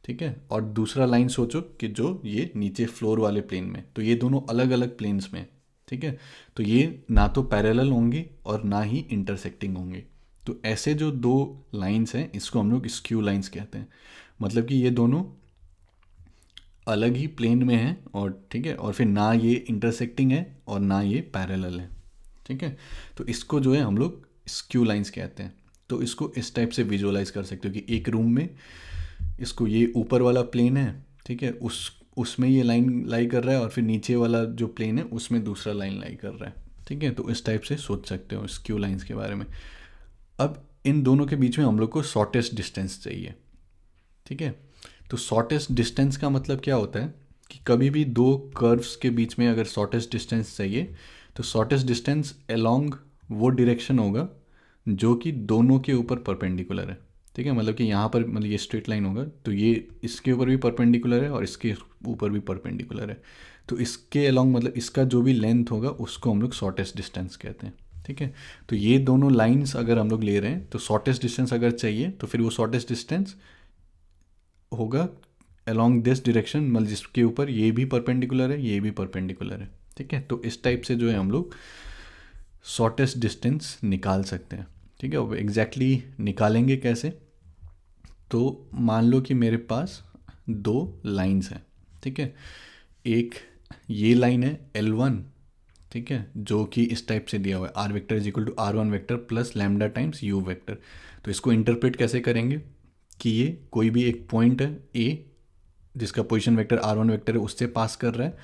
ठीक है, और दूसरा लाइन सोचो कि जो ये नीचे फ्लोर वाले प्लेन में, तो ये दोनों अलग अलग प्लेन्स में। ठीक है, तो ये ना तो पैरेलल होंगी और ना ही इंटरसेक्टिंग होंगी। तो ऐसे जो दो लाइंस हैं इसको हम लोग स्क्यू लाइंस कहते हैं। मतलब कि ये दोनों अलग ही प्लेन में हैं, और ठीक है, और फिर ना ये इंटरसेक्टिंग है और ना ये पैरेलल है। ठीक है, तो इसको जो है हम लोग स्क्यू लाइंस कहते हैं। तो इसको इस टाइप से विजुअलाइज कर सकते हो कि एक रूम में इसको ये ऊपर वाला प्लेन है। ठीक है, उसमें ये लाइन लाई कर रहा है, और फिर नीचे वाला जो प्लेन है उसमें दूसरा लाइन लाई कर रहा है। ठीक है, तो इस टाइप से सोच सकते हो स्क्यू लाइंस के बारे में। अब इन दोनों के बीच में हम लोग को शॉर्टेस्ट डिस्टेंस चाहिए। ठीक है, तो शॉर्टेस्ट डिस्टेंस का मतलब क्या होता है कि कभी भी दो कर्व्स के बीच में अगर शॉर्टेस्ट डिस्टेंस चाहिए, तो शॉर्टेस्ट डिस्टेंस अलोंग वो डायरेक्शन होगा जो कि दोनों के ऊपर परपेंडिकुलर है। ठीक है, मतलब कि यहाँ पर मतलब ये स्ट्रेट लाइन होगा, तो ये इसके ऊपर भी परपेंडिकुलर है और इसके ऊपर भी परपेंडिकुलर है। तो इसके अलोंग मतलब इसका जो भी लेंथ होगा उसको हम लोग शॉर्टेस्ट डिस्टेंस कहते हैं। ठीक है, तो ये दोनों लाइंस अगर हम लोग ले रहे हैं, तो शॉर्टेस्ट डिस्टेंस अगर चाहिए तो फिर वो शॉर्टेस्ट डिस्टेंस होगा अलोंग दिस डायरेक्शन, मतलब जिसके ऊपर ये भी परपेंडिकुलर है, ये भी परपेंडिकुलर है। ठीक है, तो इस टाइप से जो है हम लोग शॉर्टेस्ट डिस्टेंस निकाल सकते हैं। ठीक है, अब एग्जैक्टली निकालेंगे कैसे? तो मान लो कि मेरे पास दो लाइंस हैं। ठीक है, एक ये लाइन है L1। ठीक है, जो कि इस टाइप से दिया हुआ है R vector is equal to R1 vector plus lambda times U vector. तो इसको इंटरप्रेट कैसे करेंगे कि ये कोई भी एक पॉइंट है ए जिसका पोजीशन वेक्टर R1 वेक्टर है उससे पास कर रहा है,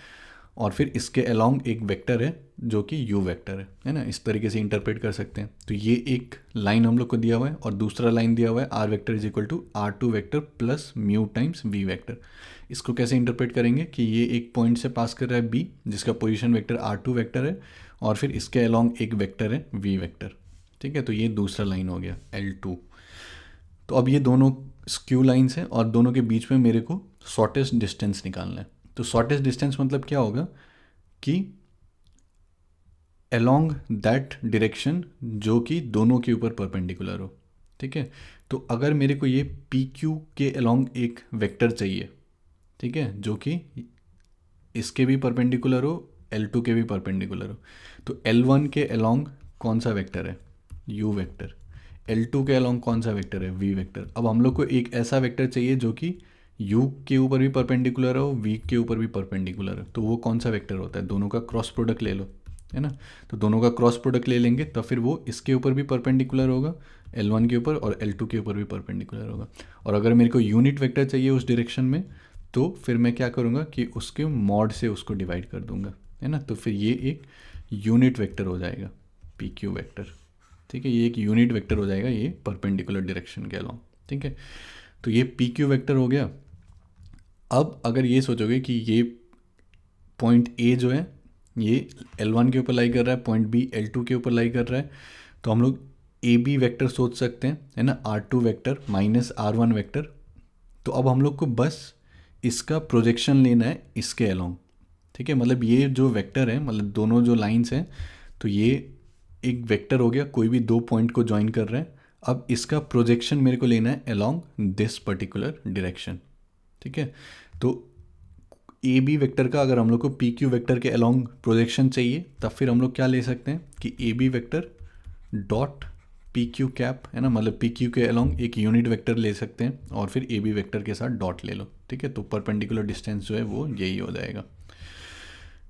और फिर इसके अलोंग एक वेक्टर है जो कि यू वेक्टर है ना, इस तरीके से इंटरप्रेट कर सकते हैं। तो ये एक लाइन हम लोग को दिया हुआ है, और दूसरा लाइन दिया हुआ है R vector is equal to R2 vector plus mu times V vector. इसको कैसे इंटरप्रेट करेंगे कि ये एक पॉइंट से पास कर रहा है बी जिसका पोजीशन वेक्टर R2 वेक्टर है, और फिर इसके अलोंग एक वेक्टर है वी वेक्टर। ठीक है, तो ये दूसरा लाइन हो गया L2। तो अब ये दोनों स्क्यू लाइंस हैं और दोनों के बीच में मेरे को शॉर्टेस्ट डिस्टेंस निकालना है। तो शॉर्टेस्ट डिस्टेंस मतलब क्या होगा कि अलोंग दैट डायरेक्शन जो कि दोनों के ऊपर परपेंडिकुलर हो। ठीक है, तो अगर मेरे को ये पी क्यू के अलोंग एक वेक्टर चाहिए, ठीक है, जो कि इसके भी परपेंडिकुलर हो, L2 के भी परपेंडिकुलर हो, तो L1 के अलोंग कौन सा वेक्टर है? U vector. L2 के अलोंग कौन सा वेक्टर है? V vector. अब हम लोग को एक ऐसा वेक्टर चाहिए जो कि U के ऊपर भी परपेंडिकुलर हो, V के ऊपर भी परपेंडिकुलर हो, तो वो कौन सा वेक्टर होता है? दोनों का क्रॉस प्रोडक्ट ले लो, है ना। तो दोनों का क्रॉस प्रोडक्ट ले लेंगे तो फिर वो इसके ऊपर भी परपेंडिकुलर होगा L1 के ऊपर, और L2 के ऊपर भी परपेंडिकुलर होगा। और अगर मेरे को यूनिट वेक्टर चाहिए उस डायरेक्शन में, तो फिर मैं क्या करूँगा कि उसके मॉड से उसको डिवाइड कर दूंगा, है ना। तो फिर ये एक यूनिट वेक्टर हो जाएगा पी क्यू वेक्टर। ठीक है, ये एक यूनिट वेक्टर हो जाएगा ये परपेंडिकुलर डायरेक्शन के अलोंग। ठीक है, तो ये पी क्यू वेक्टर हो गया। अब अगर ये सोचोगे कि ये पॉइंट ए जो है ये L1 के ऊपर लाई कर रहा है, पॉइंट बी L2 के ऊपर लाई कर रहा है, तो हम लोग ए बी वैक्टर सोच सकते हैं, है ना, R2 vector minus R1 vector. तो अब हम लोग को बस इसका प्रोजेक्शन लेना है इसके अलोंग। ठीक है, मतलब ये जो वेक्टर है, मतलब दोनों जो लाइंस हैं, तो ये एक वेक्टर हो गया, कोई भी दो पॉइंट को ज्वाइन कर रहे हैं। अब इसका प्रोजेक्शन मेरे को लेना है अलोंग दिस पर्टिकुलर डायरेक्शन। ठीक है, तो ए बी वेक्टर का अगर हम लोग को पी क्यू वेक्टर के अलोंग प्रोजेक्शन चाहिए, तब फिर हम लोग क्या ले सकते हैं कि A B vector dot P Q cap, है ना, मतलब पी क्यू के अलोंग एक यूनिट वेक्टर ले सकते हैं, और फिर ए बी वेक्टर के साथ डॉट ले लो। ठीक है, तो परपेंडिकुलर डिस्टेंस जो है वो यही हो जाएगा।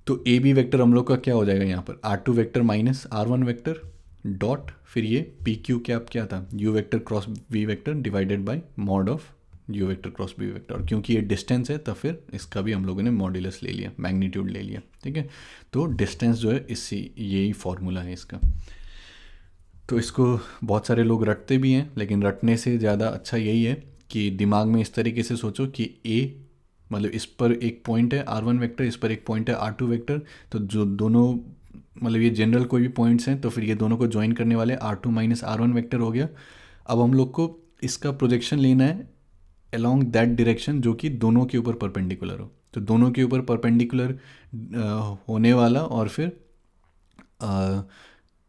तो ए बी वेक्टर हम लोग का क्या हो जाएगा यहाँ पर? R2 vector minus R1 vector dot फिर ये पी क्यू कैप क्या था? U vector cross V vector divided by mod of U vector cross B vector, और क्योंकि ये डिस्टेंस है तो फिर इसका भी हम लोगों ने मॉड्यूलस ले लिया, मैग्नीट्यूड ले लिया, ठीक है। तो डिस्टेंस जो है इससे यही फॉर्मूला है इसका। तो इसको बहुत सारे लोग रटते भी हैं, लेकिन रटने से ज़्यादा अच्छा यही है कि दिमाग में इस तरीके से सोचो कि ए मतलब इस पर एक पॉइंट है R1 वेक्टर, इस पर एक पॉइंट है R2 वेक्टर, तो जो दोनों मतलब ये जनरल कोई भी पॉइंट्स हैं तो फिर ये दोनों को ज्वाइन करने वाले R2 माइनस R1 वेक्टर हो गया। अब हम लोग को इसका प्रोजेक्शन लेना है अलोंग दैट डायरेक्शन जो कि दोनों के ऊपर परपेंडिकुलर हो। तो दोनों के ऊपर परपेंडिकुलर होने वाला और फिर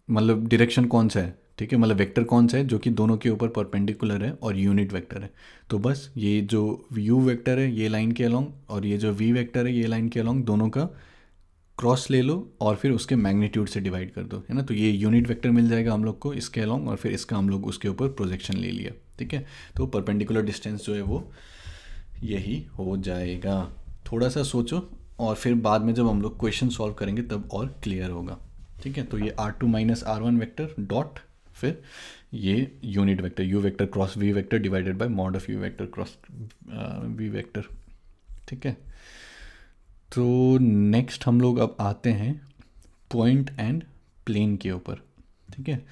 मतलब डायरेक्शन कौन सा है, ठीक है, मतलब वेक्टर कौन सा है जो कि दोनों के ऊपर परपेंडिकुलर है और यूनिट वेक्टर है। तो बस ये जो यू वेक्टर है ये लाइन के अलोंग, और ये जो वी वेक्टर है ये लाइन के अलोंग, दोनों का क्रॉस ले लो और फिर उसके मैग्नीट्यूड से डिवाइड कर दो, है ना। तो ये यूनिट वेक्टर मिल जाएगा हम लोग को इसके अलोंग, और फिर इसका हम लोग उसके ऊपर प्रोजेक्शन ले लिया, ठीक है। तो परपेंडिकुलर डिस्टेंस जो है वो यही हो जाएगा। थोड़ा सा सोचो और फिर बाद में जब हम लोग क्वेश्चन सॉल्व करेंगे तब और क्लियर होगा, ठीक है। तो ये R2 minus R1 vector dot फिर ये unit vector U vector cross V vector divided by mod of U vector cross V vector, ठीक है। तो नेक्स्ट हम लोग अब आते हैं पॉइंट एंड प्लेन के ऊपर, ठीक है।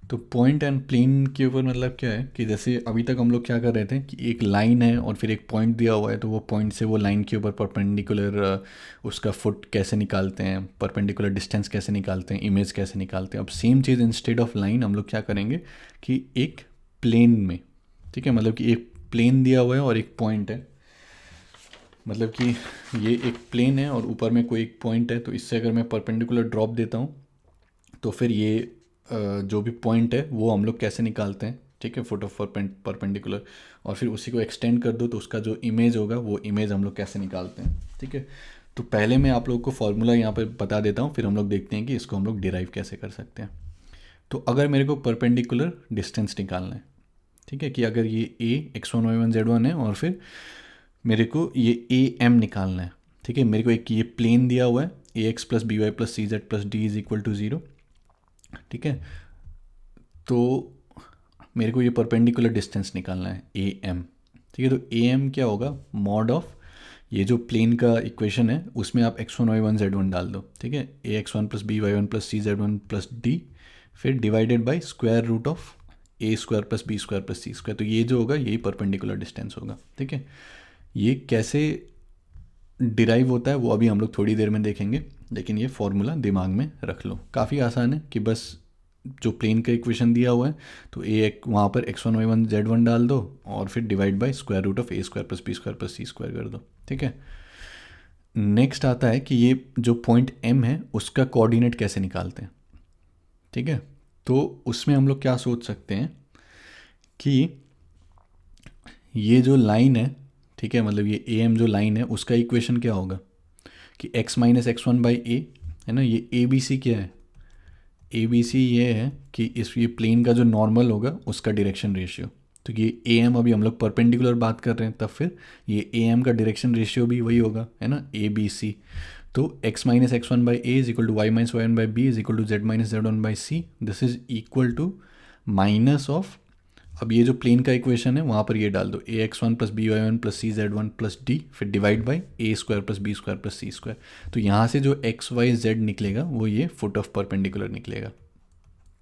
तो पॉइंट एंड प्लेन के ऊपर मतलब क्या है कि जैसे अभी तक हम लोग क्या कर रहे थे कि एक लाइन है और फिर एक पॉइंट दिया हुआ है, तो वो पॉइंट से वो लाइन के ऊपर परपेंडिकुलर उसका फुट कैसे निकालते हैं, परपेंडिकुलर डिस्टेंस कैसे निकालते हैं, इमेज कैसे निकालते हैं। अब same cheese instead of line हम लोग क्या करेंगे कि एक प्लेन में, ठीक है, मतलब कि एक प्लेन दिया हुआ है और एक पॉइंट है, मतलब कि ये एक प्लेन है और ऊपर में कोई एक पॉइंट है, तो इससे अगर मैं परपेंडिकुलर ड्रॉप देता हूँ तो फिर ये जो भी पॉइंट है वो हम लोग कैसे निकालते हैं, ठीक है, फुट ऑफ परपेंडिकुलर, और फिर उसी को एक्सटेंड कर दो तो उसका जो इमेज होगा वो इमेज हम लोग कैसे निकालते हैं, ठीक है। तो पहले मैं आप लोगों को फॉर्मूला यहाँ पर बता देता हूँ, फिर हम लोग देखते हैं कि इसको हम लोग डिराइव कैसे कर सकते हैं। तो अगर मेरे को परपेंडिकुलर डिस्टेंस निकालना है, ठीक है, कि अगर ये x1 y1 z1 है और फिर मेरे को ये AM निकालना है, ठीक है, मेरे को एक ये प्लेन दिया हुआ है AX plus BY plus CZ plus D is equal to 0, ठीक है। तो मेरे को ये परपेंडिकुलर डिस्टेंस निकालना है AM, ठीक है। तो AM क्या होगा, मॉड ऑफ ये जो प्लेन का इक्वेशन है उसमें आप x1 y1 z1 डाल दो, ठीक है, AX1 plus BY1 plus CZ1 plus D फिर divided by square root of A square plus B square plus C square. तो ये जो होगा यही परपेंडिकुलर डिस्टेंस होगा, ठीक है। ये कैसे डिराइव होता है वो अभी हम लोग थोड़ी देर में देखेंगे, लेकिन ये फॉर्मूला दिमाग में रख लो। काफ़ी आसान है कि बस जो प्लेन का इक्वेशन दिया हुआ है तो वहाँ पर x1 y1 z1 डाल दो और फिर divide by square root of A square plus B square plus C square कर दो, ठीक है। नेक्स्ट आता है कि ये जो पॉइंट M है उसका कोऑर्डिनेट कैसे निकालते हैं, ठीक है। तो उसमें हम लोग क्या सोच सकते हैं कि ये जो लाइन है, ठीक है, मतलब ये AM जो लाइन है उसका इक्वेशन क्या होगा कि x माइनस x1 बाई ए, है ना। ये ABC क्या है, ABC ये है कि ये प्लेन का जो नॉर्मल होगा उसका डायरेक्शन रेशियो। तो ये AM अभी हम लोग परपेंडिकुलर बात कर रहे हैं, तब फिर ये AM का डायरेक्शन रेशियो भी वही होगा, है ना, ABC। तो x minus x1 by A is equal to y minus y1 by B is equal to z minus z1 by C, this is equal to minus of, अब ये जो प्लेन का इक्वेशन है वहाँ पर ये डाल दो AX1 plus BY1 plus CZ1 plus D फिर divide by A square plus B square plus C square. तो यहाँ से जो XYZ निकलेगा वो ये फुट ऑफ परपेंडिकुलर निकलेगा,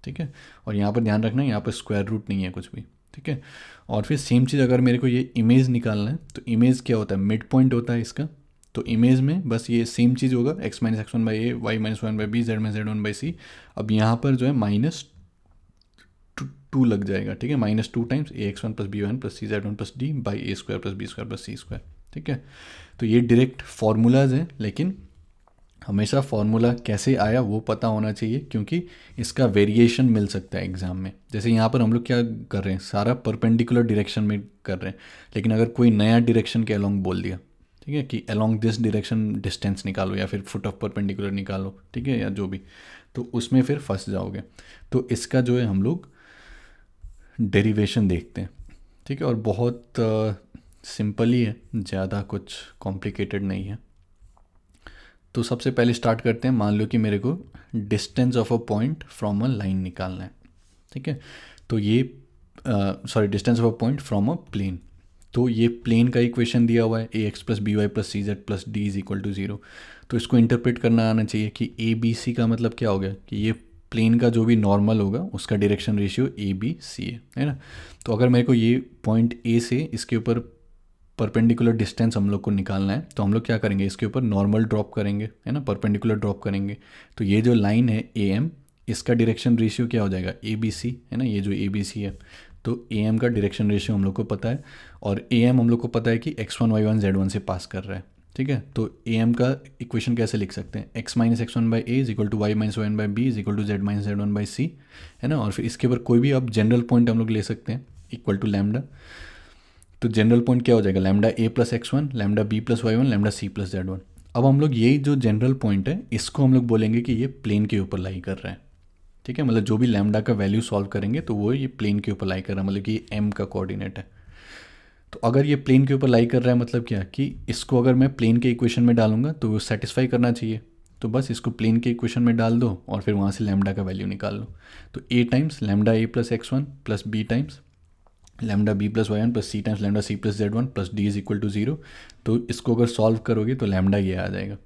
ठीक है। और यहाँ पर ध्यान रखना यहाँ पर स्क्वायर रूट नहीं है कुछ भी, ठीक है। और फिर सेम चीज़ अगर मेरे को ये इमेज निकालना है तो इमेज क्या होता है, मिड पॉइंट होता है इसका। तो इमेज में बस ये सेम चीज़ होगा x minus x1 by a, y minus one by b, z minus z1 by c. अब यहाँ पर जो है माइनस 2 लग जाएगा, ठीक है, minus 2 times AX1 plus BY1 plus CZ1 plus D by A square plus B square plus C square, ठीक है। तो ये डायरेक्ट फार्मूलाज हैं, लेकिन हमेशा फार्मूला कैसे आया वो पता होना चाहिए, क्योंकि इसका वेरिएशन मिल सकता है एग्जाम में। जैसे यहाँ पर हम लोग क्या कर रहे हैं, सारा परपेंडिकुलर डायरेक्शन में कर रहे हैं, लेकिन अगर कोई नया डायरेक्शन के अलोंग बोल दिया, ठीक है, कि अलोंग दिस डायरेक्शन डिस्टेंस निकालो या फिर फुट ऑफ परपेंडिकुलर निकालो, ठीक है, या जो भी, तो उसमें फिर फंस जाओगे। तो इसका जो है हम लोग डेरिवेशन देखते हैं, ठीक है, और बहुत सिंपल ही है, ज़्यादा कुछ कॉम्प्लिकेटेड नहीं है। तो सबसे पहले स्टार्ट करते हैं। मान लो कि मेरे को distance of a point from a line निकालना है, ठीक है। तो ये distance of a point from a plane. तो ये प्लेन का इक्वेशन दिया हुआ है a x plus B Y plus C Z plus d is equal to zero. तो इसको इंटरप्रेट करना आना चाहिए कि ए बी सी का मतलब क्या हो गया कि ये प्लेन का जो भी नॉर्मल होगा उसका direction ratio A B C है ना। तो अगर मेरे को ये पॉइंट ए से इसके ऊपर परपेंडिकुलर डिस्टेंस हम लोग को निकालना है तो हम लोग क्या करेंगे, इसके ऊपर नॉर्मल ड्रॉप करेंगे, है ना, परपेंडिकुलर ड्रॉप करेंगे। तो ये जो लाइन है ए एम, इसका डायरेक्शन रेशियो क्या हो जाएगा ए बी सी, है ना, ये जो ए बी सी है। तो ए एम का डायरेक्शन रेशियो हम लोग को पता है, और ए एम हम लोग को पता है कि X one Y one Z one से पास कर रहा है। ठीक है, तो ए एम का इक्वेशन कैसे लिख सकते हैं, x minus x one by A is equal to Y minus Y one by B is equal to Z minus Z one by c, है ना। और फिर इसके ऊपर कोई भी अब जनरल पॉइंट हम लोग ले सकते हैं इक्वल टू लैम्डा। तो जनरल पॉइंट क्या हो जाएगा, lambda a plus x one, lambda b plus Y one, lambda c plus z one. अब हम लोग यही जो जनरल पॉइंट है इसको हम लोग बोलेंगे कि ये प्लेन के ऊपर लाई कर रहा है। ठीक है, मतलब जो भी लैम्डा का वैल्यू सॉल्व करेंगे तो वो ये प्लेन के ऊपर लाई कर रहा है, मतलब कि ये एम का कोऑर्डिनेट है। तो अगर ये प्लेन के ऊपर लाई कर रहा है मतलब क्या कि इसको अगर मैं प्लेन के इक्वेशन में डालूंगा तो वो सेटिस्फाई करना चाहिए। तो बस इसको प्लेन के इक्वेशन में डाल दो और फिर वहाँ से लैम्डा का वैल्यू निकाल लो। तो a times lambda a plus x one plus b times lambda b plus Y one plus c times lambda c plus z one plus d is equal to zero. तो इसको अगर solve करोगे तो lambda ये आ जाएगा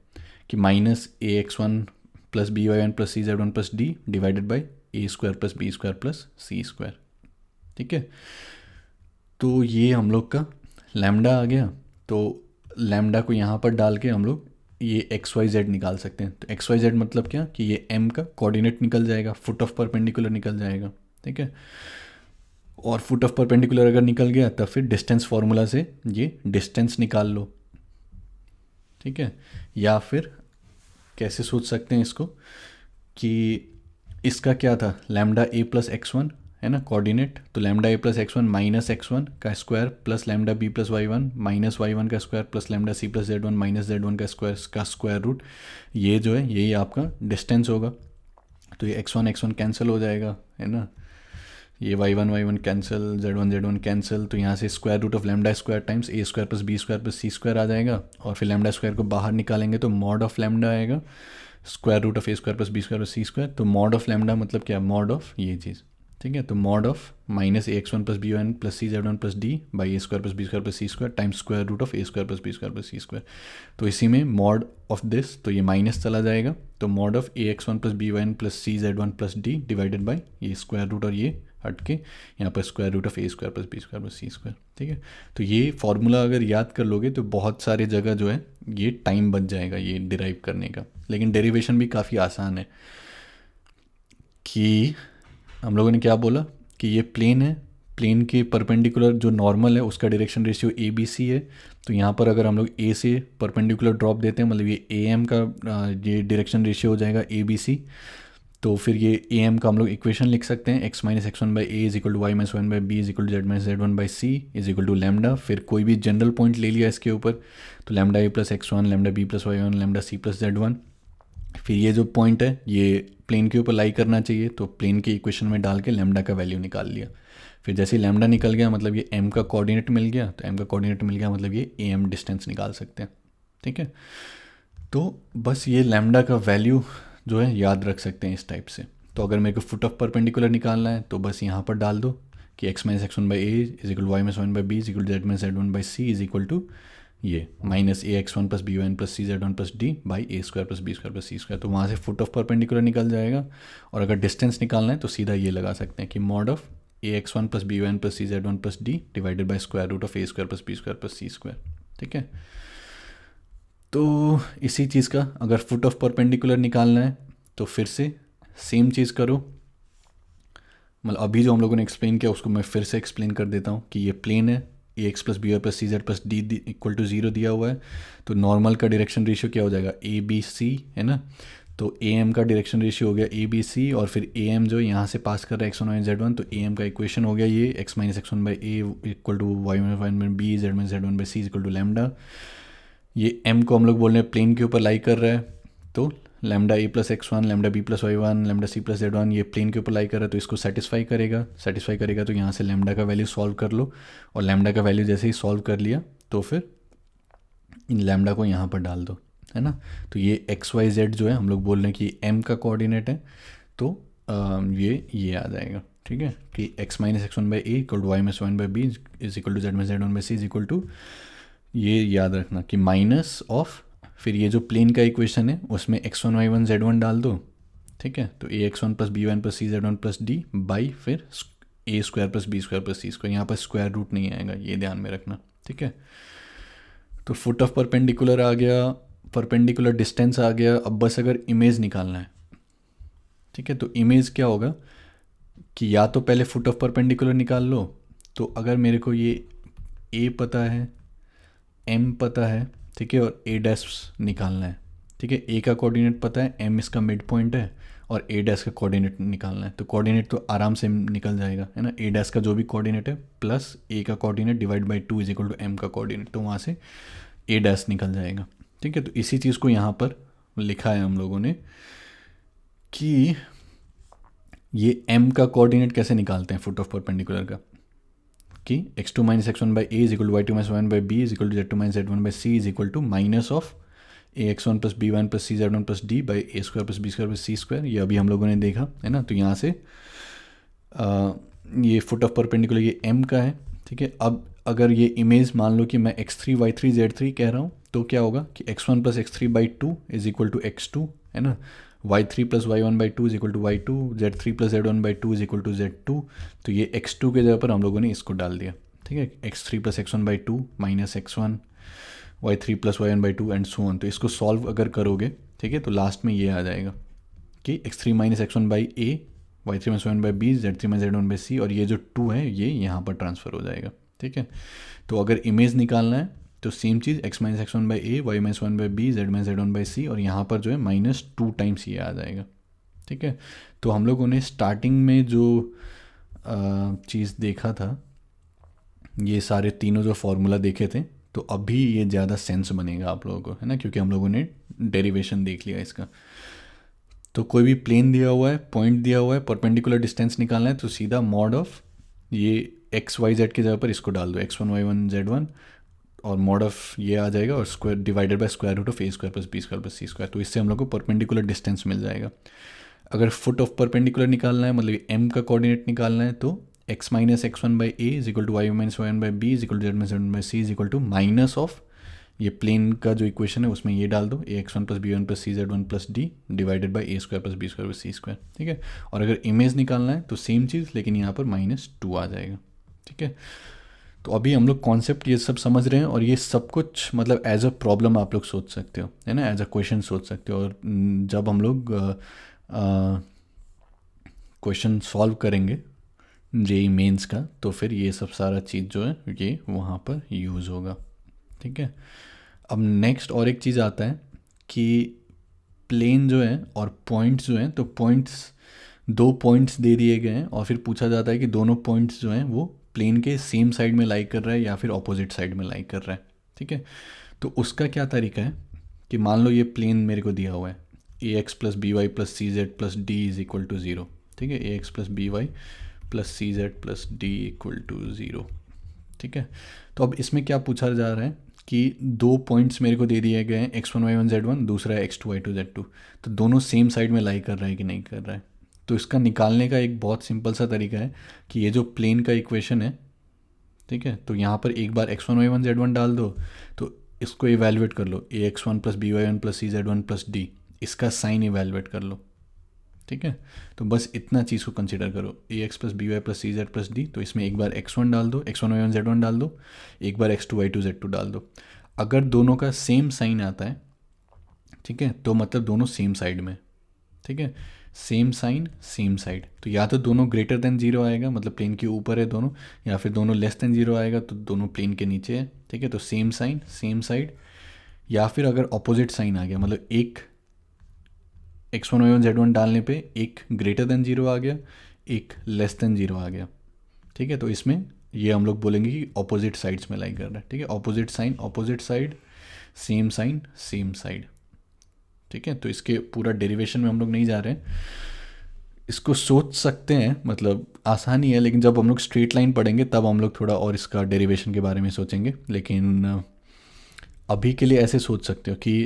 कि minus A x one plus B Y one plus C Z one plus D divided by A square plus B square plus C square. ठीक है, तो ये हम लोग का लैम्डा आ गया। तो लैम्डा को यहाँ पर डाल के हम लोग ये एक्स वाई जेड निकाल सकते हैं। तो एक्स वाई जेड मतलब क्या कि ये एम का कोऑर्डिनेट निकल जाएगा, फुट ऑफ परपेंडिकुलर निकल जाएगा। ठीक है, और फुट ऑफ परपेंडिकुलर अगर निकल गया तब फिर डिस्टेंस फार्मूला से ये डिस्टेंस निकाल लो। ठीक है, या फिर कैसे सोच सकते हैं इसको कि इसका क्या था, lambda a plus x one, है ना, कोऑर्डिनेट। तो lambda a plus x one minus x one का square plus lambda b plus Y one minus Y one का square plus lambda c plus z one minus Z one का square root, ये जो है यही आपका distance होगा। तो ये एक्स वन कैंसिल हो जाएगा, है ना, ये y one cancel, z one cancel. तो यहाँ से square root of lambda square times a square plus C square आ जाएगा, और फिर लैम्डा स्क्वायर को बाहर निकालेंगे तो मॉड ऑफ लैम्डा आएगा, square root of A square plus B square plus C square. तो मॉड ऑफ लैम्डा मतलब क्या, मॉड ऑफ ये चीज़। ठीक है, तो mod of minus A x one plus B one plus C Z one plus D by A square plus B square plus C square times square root of A square plus B square plus C square. तो इसी में mod of this, तो ये minus चला जाएगा, तो mod of A x one plus B one plus C Z one plus D divided by ये square root और ये हट के यहाँ पर square root of A square plus B square plus C square. ठीक है, तो ये फॉर्मूला अगर याद कर लोगे तो बहुत सारे जगह जो है ये टाइम बच जाएगा ये डिराइव करने का। लेकिन डेरिवेशन भी काफ़ी आसान है कि हम लोगों ने क्या बोला कि ये प्लेन है, प्लेन के परपेंडिकुलर जो नॉर्मल है उसका direction ratio A B C है। तो यहाँ पर अगर हम लोग ए से परपेंडिकुलर ड्रॉप देते हैं मतलब ये ए एम का ये डायरेक्शन रेशियो हो जाएगा ए बी सी। तो फिर ये ए एम का हम लोग इक्वेशन लिख सकते हैं, x minus x one by A is equal to Y minus one by B is equal to Z minus Z one by C is equal to lambda. फिर कोई भी जनरल पॉइंट ले लिया इसके ऊपर, तो lambda a plus x one, lambda b plus Y one, lambda c plus z one. फिर ये जो पॉइंट है ये प्लेन के ऊपर लाई करना चाहिए, तो प्लेन के इक्वेशन में डाल के लैम्डा का वैल्यू निकाल लिया। फिर जैसे ही लैम्डा निकल गया मतलब ये एम का कोऑर्डिनेट मिल गया, तो एम का कोऑर्डिनेट मिल गया मतलब ये ए एम डिस्टेंस निकाल सकते हैं। ठीक है, तो बस ये लैम्डा का वैल्यू जो है याद रख सकते हैं इस टाइप से। तो अगर मेरे को फुट ऑफ परपेंडिकुलर निकालना है तो बस यहाँ पर डाल दो कि x minus x one by A is equal y minus one by B is equal z minus Z one by C is equal to ये minus A x one plus B one plus C Z one plus D by A square plus B square plus C square. तो वहाँ से foot of perpendicular निकल जाएगा, और अगर distance निकालना है तो सीधा ये लगा सकते हैं कि mod of A x one plus B one plus C Z one plus D divided by square root of A square plus B square plus C square. ठीक है, तो इसी चीज़ का अगर फुट ऑफ परपेंडिकुलर निकालना है तो फिर से सेम चीज़ करो, मतलब अभी जो हम लोगों ने एक्सप्लेन किया उसको मैं फिर से एक्सप्लेन कर देता हूँ कि ये प्लेन है, a x plus B Y plus C Z plus d equal to zero दिया हुआ है। तो नॉर्मल का डायरेक्शन रेशियो क्या हो जाएगा, ए बी सी, है ना। तो ए एम का डायरेक्शन रेशियो हो गया ए बी सी, और फिर ए एम जो यहाँ से पास कर रहा है x one Y Z one, तो ए एम का इक्वेशन हो गया ये x minus x one by A equal to Y minus Y by B Z minus Z one by C equal to lambda. ये M को हम लोग बोल रहे हैं प्लेन के ऊपर लाई कर रहा है, तो lambda a plus x one, lambda b plus Y one, lambda c plus z one, ये प्लेन के ऊपर लाई कर रहा है तो इसको सेटिस्फाई करेगा। तो यहाँ से लैम्डा का वैल्यू सॉल्व कर लो, और लैम्डा का वैल्यू जैसे ही सॉल्व कर लिया तो फिर इन लैम्डा को यहाँ पर डाल दो, है ना। तो ये एक्स वाई जेड जो है हम लोग बोल रहे हैं कि एम का कोऑर्डिनेट है, तो ये आ जाएगा। ठीक है, कि x minus x one by A equal to Y minus one by B is equal to Z minus Z one by C is equal to, ये याद रखना कि माइनस ऑफ, फिर ये जो प्लेन का इक्वेशन है उसमें x one Y one Z one डाल दो, ठीक है, तो a x one plus B one plus C Z one plus D by फिर a square plus B square plus C square, यहाँ पर स्क्वायर रूट नहीं आएगा, ये ध्यान में रखना, ठीक है। तो फुट ऑफ परपेंडिकुलर आ गया, परपेंडिकुलर डिस्टेंस आ गया, अब बस अगर इमेज निकालना है, ठीक है। तो इमेज क्या होगा कि या तो पहले फुट ऑफ परपेंडिकुलर निकाल लो, तो अगर मेरे को ये ए पता है, एम पता है, ठीक है, और ए डैश निकालना है, ठीक है, ए का कोऑर्डिनेट पता है, एम इसका मिड पॉइंट है, और ए डैश का कोऑर्डिनेट निकालना है, तो कोऑर्डिनेट तो आराम से निकल जाएगा, है ना, ए डैश का जो भी कोऑर्डिनेट है प्लस ए का coordinate divide by 2 is equal to M का कोऑर्डिनेट, तो वहाँ से ए डैश निकल जाएगा, ठीक है। तो इसी चीज़ को यहाँ पर लिखा है हम लोगों ने कि ये एम का कोऑर्डिनेट कैसे निकालते हैं फुट ऑफ परपेंडिकुलर का, कि X two minus x one by A is equal to Y two minus one by B is equal to Z two minus Z one by C is equal to minus of A x one plus B one plus C Z one plus D by A square plus B square plus C square, ये अभी हम लोगों ने देखा है ना। तो यहाँ से ये फुट ऑफ परपेंडिकुलर ये एम का है, ठीक है। अब अगर ये इमेज मान लो कि मैं x3 y3 z3 कह रहा हूँ, तो क्या होगा कि x1 plus X three by two is equal to x2, है ना, y3 plus Y one by two is equal to y2, z3 plus z1 by two is equal to z2, तो ये x2 के जगह पर हम लोगों ने इसको डाल दिया, ठीक है, x3 plus x one by two minus x1 y3 plus Y one by two and so on. तो इसको सॉल्व अगर करोगे, ठीक है, तो लास्ट में ये आ जाएगा कि x3 minus x one by a, y3 minus one by b, z3 minus z1 by c, और ये जो 2 है ये यहाँ पर ट्रांसफ़र हो जाएगा, ठीक है। तो अगर इमेज निकालना है तो सेम चीज़ x minus x one by a, y minus one by B, Z minus Z one by c, और यहाँ पर जो है माइनस 2 टाइम्स ये आ जाएगा, ठीक है। तो हम लोगों ने स्टार्टिंग में जो चीज़ देखा था, ये सारे तीनों जो फार्मूला देखे थे, तो अभी ये ज़्यादा सेंस बनेगा आप लोगों को, है ना, क्योंकि हम लोगों ने डेरिवेशन देख लिया इसका। तो कोई भी प्लेन दिया हुआ है, पॉइंट दिया हुआ है, परपेंडिकुलर डिस्टेंस निकालना है, तो सीधा मॉड ऑफ ये एक्स वाई जेड की जगह पर इसको डाल दो, x one Y one Z one, और मॉड ऑफ ये आ जाएगा, और square divided by square root of A square plus B square plus C square, तो इससे हम लोग को परपेंडिकुलर डिस्टेंस मिल जाएगा। अगर फुट ऑफ परपेंडिकुलर निकालना है, मतलब एम का कोऑर्डिनेट निकालना है, तो x minus x one by A is equal to Y minus Y one by B is equal to Z minus Z one by C is equal to minus of ये plane का जो equation है उसमें ये डाल दो, a x one plus B one plus C Z one plus D divided by A square plus B square plus C square, ठीक है। और अगर इमेज निकालना है तो सेम चीज़, लेकिन यहाँ पर -2 आ जाएगा, ठीक है। तो अभी हम लोग कॉन्सेप्ट ये सब समझ रहे हैं, और ये सब कुछ मतलब एज अ प्रॉब्लम आप लोग सोच सकते हो, है ना, एज अ क्वेश्चन सोच सकते हो, और जब हम लोग क्वेश्चन सॉल्व करेंगे जेई मेंस का, तो फिर ये सब सारा चीज़ जो है ये वहाँ पर यूज़ होगा, ठीक है। अब नेक्स्ट और एक चीज़ आता है कि प्लेन जो है और पॉइंट्स जो हैं, तो पॉइंट्स 2 पॉइंट्स दे दिए गए हैं, और फिर पूछा जाता है कि दोनों पॉइंट्स जो हैं वो प्लेन के सेम साइड में लाई कर रहा है या फिर ऑपोजिट साइड में लाई कर रहा है, ठीक है। तो उसका क्या तरीका है कि मान लो ये प्लेन मेरे को दिया हुआ है, a x plus B Y plus C Z plus d is equal to 0, ठीक है, a x plus B Y plus C Z plus d equal to 0, ठीक है। तो अब इसमें क्या पूछा जा रहा है कि 2 पॉइंट्स मेरे को दे दिए गए हैं, X one Y one Z one, दूसरा है X two Y two Z two, तो दोनों सेम साइड में लाई कर रहा है कि नहीं कर रहा है। तो इसका निकालने का एक बहुत सिंपल सा तरीका है कि ये जो प्लेन का इक्वेशन है, ठीक है, तो यहाँ पर एक बार x one Y one Z one डाल दो, तो इसको इवेलुएट कर लो, a x one plus B Y one plus C Z one plus d, इसका साइन इवेलुएट कर लो, ठीक है। तो बस इतना चीज़ को कंसिडर करो, a x plus B Y plus C Z plus d, तो इसमें एक बार एक्स वन डाल दो, x one Y one Z one डाल दो, एक बार x two Y two Z two डाल दो। अगर दोनों का सेम साइन आता है, ठीक है, तो मतलब दोनों सेम साइड में, ठीक है, सेम साइन सेम साइड, तो या तो दोनों ग्रेटर देन 0 आएगा, मतलब प्लेन के ऊपर है दोनों, या फिर दोनों लेस देन 0 आएगा तो दोनों प्लेन के नीचे है, ठीक है। तो सेम साइन सेम साइड, या फिर अगर ऑपोजिट साइन आ गया, मतलब एक X one Y one Z one डालने पे एक ग्रेटर देन 0 आ गया, एक लेस देन 0 आ गया, ठीक है। तो इसमें ये हम लोग बोलेंगे कि ऑपोजिट साइड्स में लाई कर रहा है, ठीक है, opposite sign opposite side, same sign same side, ठीक है। तो इसके पूरा डेरिवेशन में हम लोग नहीं जा रहे हैं, इसको सोच सकते हैं, मतलब आसानी है, लेकिन जब हम लोग स्ट्रेट लाइन पढ़ेंगे तब हम लोग थोड़ा और इसका डेरिवेशन के बारे में सोचेंगे। लेकिन अभी के लिए ऐसे सोच सकते हो कि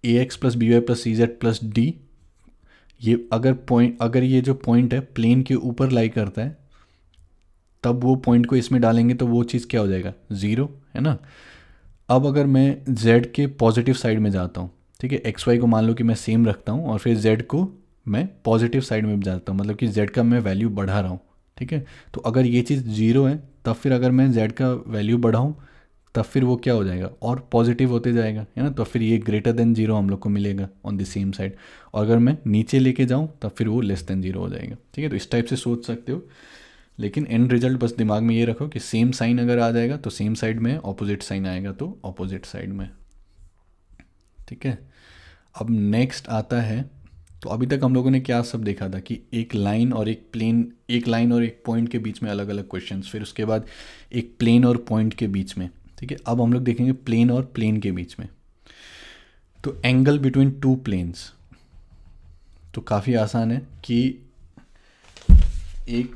a x plus B Y plus C Z plus d, ये अगर ये जो पॉइंट है प्लेन के ऊपर लाई करता है, तब वो पॉइंट को इसमें डालेंगे तो वो चीज़ क्या हो जाएगा, ज़ीरो, है ना। अब अगर मैं z के पॉजिटिव साइड में जाता हूँ, ठीक है, एक्स वाई को मान लो कि मैं सेम रखता हूँ और फिर z को मैं पॉजिटिव साइड में जाता हूँ, मतलब कि z का मैं वैल्यू बढ़ा रहा हूँ, ठीक है। तो अगर ये चीज़ ज़ीरो है तब फिर अगर मैं z का वैल्यू बढ़ाऊँ तब फिर वो क्या हो जाएगा, और पॉजिटिव होते जाएगा, है ना। तो फिर ये ग्रेटर देन जीरो हम लोग को मिलेगा ऑन द सेम साइड, और अगर मैं नीचे लेके जाऊँ तब फिर वो लेस देन जीरो हो जाएगा, ठीक है। तो इस टाइप से सोच सकते हो, लेकिन एंड रिजल्ट बस दिमाग में ये रखो कि सेम साइन अगर आ जाएगा तो सेम साइड में, ऑपोजिट साइन आएगा तो ऑपोजिट साइड में, ठीक है। अब नेक्स्ट आता है, तो अभी तक हम लोगों ने क्या सब देखा था कि एक लाइन और एक प्लेन, एक लाइन और एक पॉइंट के बीच में अलग अलग क्वेश्चंस, फिर उसके बाद एक प्लेन और पॉइंट के बीच में, ठीक है। अब हम लोग देखेंगे प्लेन और प्लेन के बीच में। तो एंगल बिटवीन टू प्लेन्स, तो काफ़ी आसान है कि एक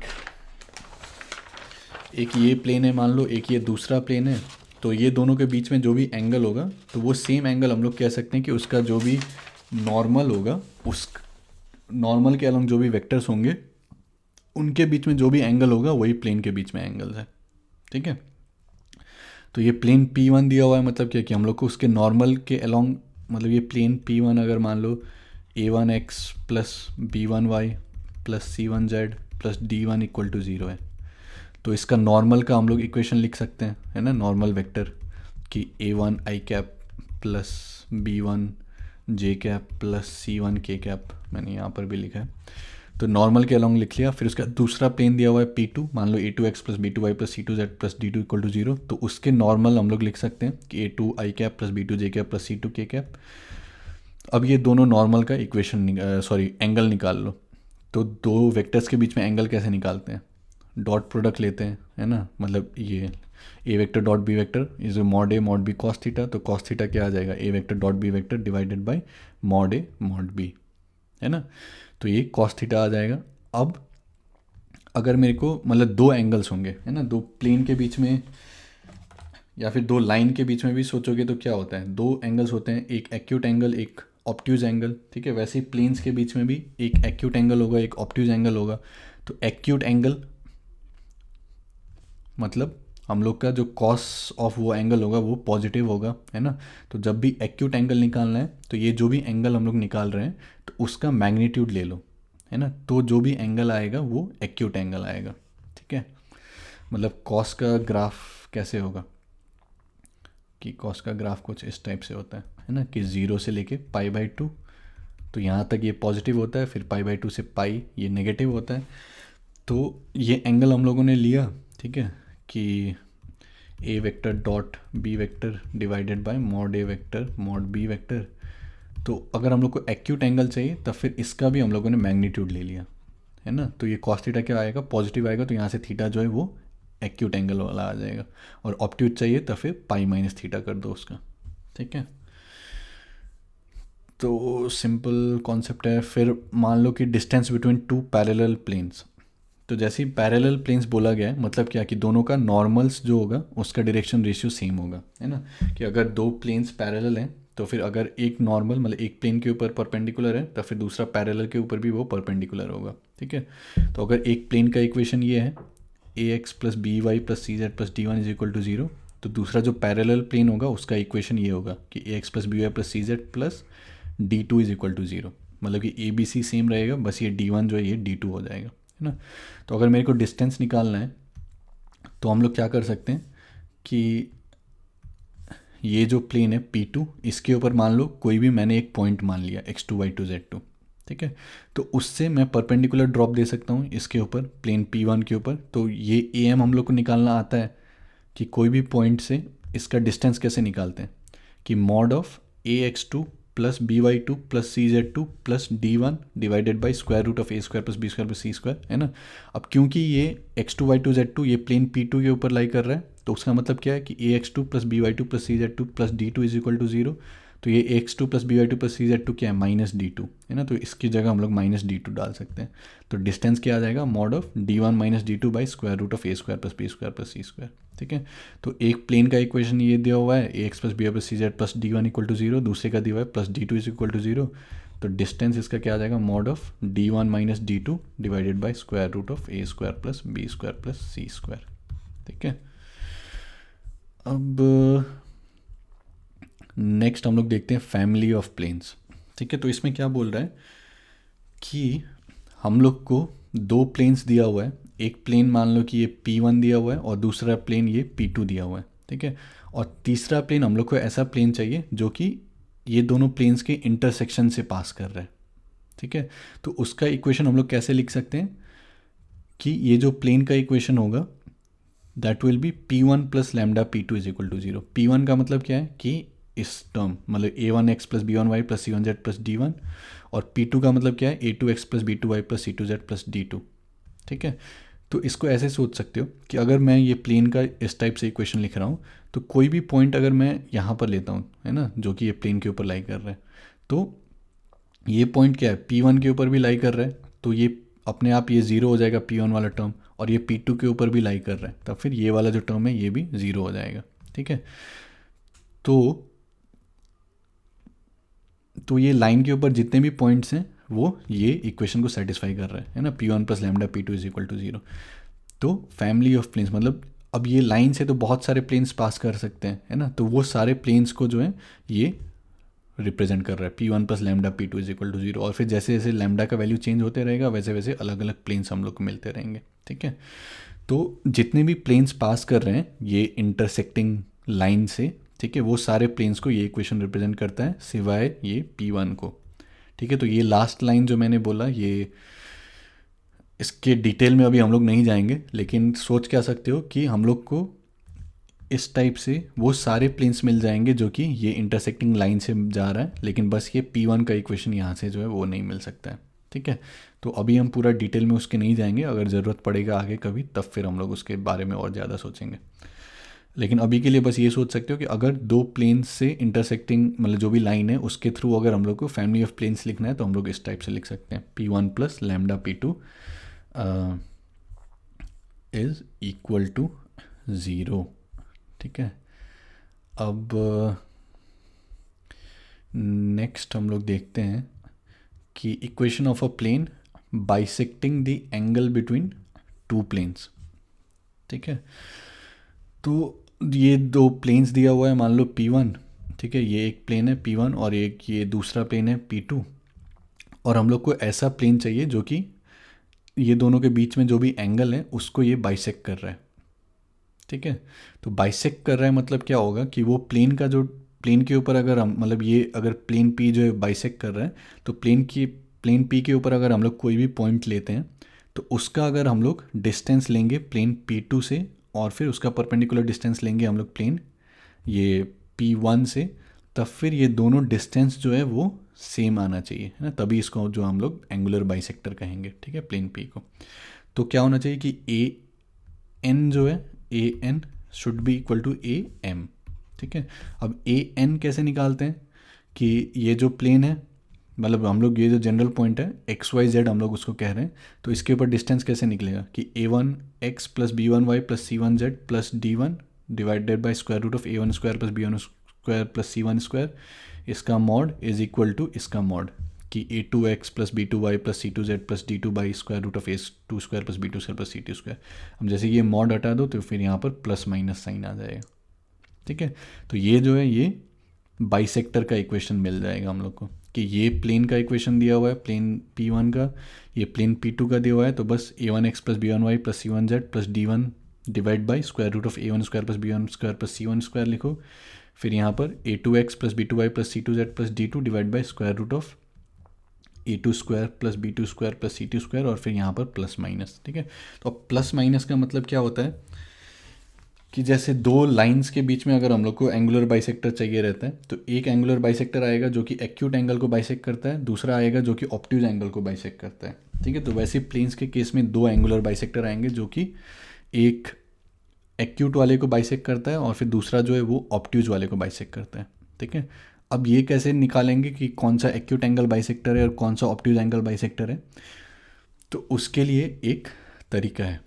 एक ये प्लेन है मान लो, एक ये दूसरा प्लेन है, तो ये दोनों के बीच में जो भी एंगल होगा तो वो सेम एंगल हम लोग कह सकते हैं कि उसका जो भी नॉर्मल होगा, उस नॉर्मल के अलॉन्ग जो भी वेक्टर्स होंगे उनके बीच में जो भी एंगल होगा वही प्लेन के बीच में एंगल्स है, ठीक है। तो ये प्लेन P1 दिया हुआ है, मतलब क्या कि हम लोग को उसके नॉर्मल के अलॉन्ग, मतलब ये प्लेन P1 अगर मान लो a1x plus b1y plus c1z plus d1 equal to zero है, तो इसका नॉर्मल का हम लोग इक्वेशन लिख सकते हैं, है ना, नॉर्मल वेक्टर कि a1 i cap plus b1 j cap plus c1 k cap, मैंने यहाँ पर भी लिखा है। तो नॉर्मल के अलॉन्ग लिख लिया, फिर उसका दूसरा प्लेन दिया हुआ है P2, मान लो a2x plus b2y plus c2z plus d2 equal to zero, तो उसके नॉर्मल हम लोग लिख सकते हैं कि a2 i cap plus b2 j cap plus c2 k cap. अब ये दोनों नॉर्मल का इक्वेशन एंगल निकाल लो। तो दो वेक्टर्स के बीच में एंगल कैसे निकालते हैं, डॉट प्रोडक्ट लेते हैं, है ना, मतलब ये a vector dot b vector is mod a mod b cos theta, तो कॉस थीटा क्या आ जाएगा, a vector dot b vector divided by mod a mod b, है ना। तो ये कॉस थीटा आ जाएगा। अब अगर मेरे को मतलब दो एंगल्स होंगे, है ना, दो प्लेन के बीच में या फिर दो लाइन के बीच में भी सोचोगे तो क्या होता है, दो एंगल्स होते हैं, एक एक्यूट एंगल एक ऑब्ट्यूज एंगल, ठीक है। वैसे ही प्लेन्स के बीच में भी एक एक्यूट एंगल होगा एक ऑब्ट्यूज एंगल होगा। तो एक्यूट एंगल मतलब हम लोग का जो कॉस ऑफ वो एंगल होगा वो पॉजिटिव होगा, है ना। तो जब भी एक्यूट एंगल निकालना है तो ये जो भी एंगल हम लोग निकाल रहे हैं तो उसका मैग्नीट्यूड ले लो, है ना, तो जो भी एंगल आएगा वो एक्यूट एंगल आएगा, ठीक है। मतलब कॉस का ग्राफ कैसे होगा कि कॉस का ग्राफ कुछ इस टाइप से होता है ना, कि ज़ीरो से लेके π/2, तो यहाँ तक ये पॉजिटिव होता है, फिर π/2 से पाई ये नेगेटिव होता है। तो ये एंगल हम लोगों ने लिया, ठीक है, कि a vector dot b vector divided by mod a vector mod b vector. तो अगर हम लोग को एक्यूट एंगल चाहिए तब फिर इसका भी हम लोगों ने मैग्नीट्यूड ले लिया, है ना। तो ये कॉस थीटा क्या आएगा, पॉजिटिव आएगा, तो यहाँ से थीटा जो है वो एक्यूट एंगल वाला आ जाएगा, और ऑब्ट्यूज चाहिए तो फिर पाई माइनस थीटा कर दो उसका, ठीक है। तो सिंपल कॉन्सेप्ट है। फिर मान लो कि distance between two parallel planes, तो जैसे ही पैरेलल प्लेन्स बोला गया है मतलब क्या कि दोनों का नॉर्मल्स जो होगा उसका डायरेक्शन रेशियो सेम होगा, है ना। कि अगर दो प्लेन्स पैरेलल हैं तो फिर अगर एक नॉर्मल मतलब एक प्लेन के ऊपर परपेंडिकुलर है तो फिर दूसरा पैरेलल के ऊपर भी वो परपेंडिकुलर होगा, ठीक है। तो अगर एक प्लेन का इक्वेशन ये है ax plus B Y plus C Z plus D one is equal to zero, तो दूसरा जो पैरेलल प्लेन होगा उसका इक्वेशन ये होगा कि ax plus B Y plus C Z plus D two is equal to zero, मतलब कि ए बी सी सेम रहेगा, बस ये डी वन जो है ये डी टू हो जाएगा, है ना। तो अगर मेरे को डिस्टेंस निकालना है तो हम लोग क्या कर सकते हैं कि ये जो प्लेन है P2 इसके ऊपर मान लो कोई भी मैंने एक पॉइंट मान लिया x2 y2 z2, ठीक है। तो उससे मैं परपेंडिकुलर ड्रॉप दे सकता हूँ इसके ऊपर प्लेन P1 के ऊपर। तो ये AM हम लोग को निकालना आता है कि कोई भी पॉइंट से इसका डिस्टेंस कैसे निकालते हैं, कि mod of ax2 plus by2 plus cz2 plus d1 divided by square root of a square plus b square plus c square, है ना। अब क्योंकि ये x2 y2 z2 ये प्लेन P2 के ऊपर लाई कर रहा है तो उसका मतलब क्या है कि ax2 plus by2 plus cz2 plus d2 is equal to zero. तो ये ax2 plus by2 plus cz2 क्या है, माइनस d2, है ना। तो इसकी जगह हम लोग माइनस d2 डाल सकते हैं। तो डिस्टेंस क्या आ जाएगा, mod of d1 minus d2 by square root of a square plus b square plus c square, ठीक है। तो एक प्लेन का इक्वेशन ये दिया हुआ है ax plus B plus C Z plus D one equal to zero, दूसरे का दिया हुआ है plus d2 is equal to zero. तो डिस्टेंस इसका क्या आ जाएगा, mod of d1 minus d2 divided by square root of a square plus b square plus c square. ठीक है, अब नेक्स्ट हम लोग देखते हैं फैमिली ऑफ प्लेन्स। ठीक है, तो इसमें क्या बोल रहा है कि हम लोग को दो प्लेन्स दिया हुआ है, एक प्लेन मान लो कि ये P1 दिया हुआ है और दूसरा प्लेन ये P2 दिया हुआ है। ठीक है, और तीसरा प्लेन हम लोग को ऐसा प्लेन चाहिए जो कि ये दोनों प्लेन्स के इंटरसेक्शन से पास कर रहा है। ठीक है, तो उसका इक्वेशन हम लोग कैसे लिख सकते हैं कि ये जो प्लेन का इक्वेशन होगा that will be P1 plus lambda P2 is equal to 0। P1 का मतलब क्या है कि इस टर्म मतलब a1x plus b1y plus c1z plus d1, और P2 का मतलब क्या है a2x plus b2y plus c2z plus d2। ठीक है, तो इसको ऐसे सोच सकते हो कि अगर मैं ये प्लेन का इस टाइप से इक्वेशन लिख रहा हूँ तो कोई भी पॉइंट अगर मैं यहाँ पर लेता हूँ, है ना, जो कि ये प्लेन के ऊपर लाई कर रहा है, तो ये पॉइंट क्या है, P1 के ऊपर भी लाई कर रहा है, तो ये अपने आप ये ज़ीरो हो जाएगा P1 वाला टर्म, और ये P2 के ऊपर भी लाई कर रहा है, तब फिर ये वाला जो टर्म है ये भी ज़ीरो हो जाएगा। ठीक है, तो ये लाइन के ऊपर जितने भी पॉइंट्स हैं वो ये इक्वेशन को सेटिस्फाई कर रहा है ना, P1 plus lambda P2 is equal to 0। तो फैमिली ऑफ प्लेन्स मतलब अब ये लाइन से तो बहुत सारे प्लेन्स पास कर सकते हैं, है ना, तो वो सारे प्लेन्स को जो है ये रिप्रेजेंट कर रहा है P1 plus lambda P2 is equal to 0, और फिर जैसे जैसे लैम्डा का वैल्यू चेंज होते रहेगा वैसे वैसे अलग अलग प्लेन्स हम लोग को मिलते रहेंगे। ठीक है, तो जितने भी प्लेन्स पास कर रहे हैं ये इंटरसेक्टिंग लाइन से, ठीक है, वो सारे प्लेन्स को ये इक्वेशन रिप्रेजेंट करता है सिवाय ये P1 को। ठीक है, तो ये लास्ट लाइन जो मैंने बोला ये इसके डिटेल में अभी हम लोग नहीं जाएंगे, लेकिन सोच क्या सकते हो कि हम लोग को इस टाइप से वो सारे प्लेन्स मिल जाएंगे जो कि ये इंटरसेक्टिंग लाइन से जा रहा है, लेकिन बस ये P1 का इक्वेशन यहाँ से जो है वो नहीं मिल सकता है। ठीक है, तो अभी हम पूरा डिटेल में उसके नहीं जाएंगे, अगर ज़रूरत पड़ेगा आगे कभी तब फिर हम लोग उसके बारे में और ज़्यादा सोचेंगे, लेकिन अभी के लिए बस ये सोच सकते हो कि अगर दो प्लेन्स से इंटरसेक्टिंग मतलब जो भी लाइन है उसके थ्रू अगर हम लोग को फैमिली ऑफ प्लेन्स लिखना है तो हम लोग इस टाइप से लिख सकते हैं P1 plus lambda P2 is equal to 0। ठीक है, अब नेक्स्ट हम लोग देखते हैं कि equation of a plane bisecting the angle between two planes. ठीक है, तो ये दो प्लेन्स दिया हुआ है, मान लो P1, ठीक है, ये एक प्लेन है P1 और एक ये दूसरा प्लेन है P2, और हम लोग को ऐसा प्लेन चाहिए जो कि ये दोनों के बीच में जो भी एंगल है उसको ये बाइसेक्ट कर रहा है। ठीक है, तो बाइसेक्ट कर रहा है मतलब क्या होगा कि वो प्लेन का जो प्लेन के ऊपर अगर हम मतलब ये अगर प्लेन P जो है बाइसेक्ट कर रहा है, तो प्लेन P के ऊपर अगर हम लोग कोई भी पॉइंट लेते हैं तो उसका अगर हम लोग डिस्टेंस लेंगे प्लेन P2 से और फिर उसका परपेंडिकुलर डिस्टेंस लेंगे हम लोग प्लेन ये P1 से, तब फिर ये दोनों डिस्टेंस जो है वो सेम आना चाहिए, है ना, तभी इसको जो हम लोग एंगुलर बाइसेक्टर कहेंगे। ठीक है, प्लेन P को तो क्या होना चाहिए कि AN जो है AN should be equal to AM। ठीक है, अब AN कैसे निकालते हैं कि ये जो प्लेन है मतलब हम लोग ये जो जनरल पॉइंट है XYZ हम लोग उसको कह रहे हैं, तो इसके ऊपर डिस्टेंस कैसे निकलेगा कि A1x plus B1y plus C1z plus D1 divided by square root of A1 square plus B1 square plus C1 square, इसका मॉड इज इक्वल टू इसका मॉड कि A2x plus B2y plus C2z plus D2 by square root of A2 square plus B2 square plus C2 square. हम जैसे ये mod हटा दो तो फिर यहाँ पर प्लस माइनस साइन आ जाएगा। ठीक है, तो ये जो है ये बाइसेक्टर का इक्वेशन मिल जाएगा हम लोग को कि ये प्लेन का इक्वेशन दिया हुआ है प्लेन P1 का, ये प्लेन P2 का दिया हुआ है, तो बस A1x plus B1y plus C1z plus D1 divide by square root of A1 square plus B1 square plus C1 square लिखो, फिर यहाँ पर A2x plus B2y plus C2z plus D2 divide by square root of A2 square plus B2 square plus C2 square और फिर यहाँ पर plus minus. ठीक है, तो अब प्लस माइनस का मतलब क्या होता है कि जैसे दो लाइंस के बीच में अगर हम लोग को एंगुलर बाइसेक्टर चाहिए रहता है तो एक एंगुलर बाइसेक्टर आएगा जो कि एक्यूट एंगल को बाइसेक्ट करता है, दूसरा आएगा जो कि ऑब्ट्यूज एंगल को बाइसेक्ट करता है। ठीक है, तो वैसे प्लेन्स के केस में दो एंगुलर बाइसेक्टर आएंगे जो कि एक एक्यूट वाले को बाइसेक्ट करता है और फिर दूसरा जो है वो ऑब्ट्यूज वाले को बाइसेक्ट करता है। ठीक है, अब ये कैसे निकालेंगे कि कौन सा एक्यूट एंगल बाइसेक्टर है और कौन सा ऑब्ट्यूज एंगल बाइसेक्टर है, तो उसके लिए एक तरीका है।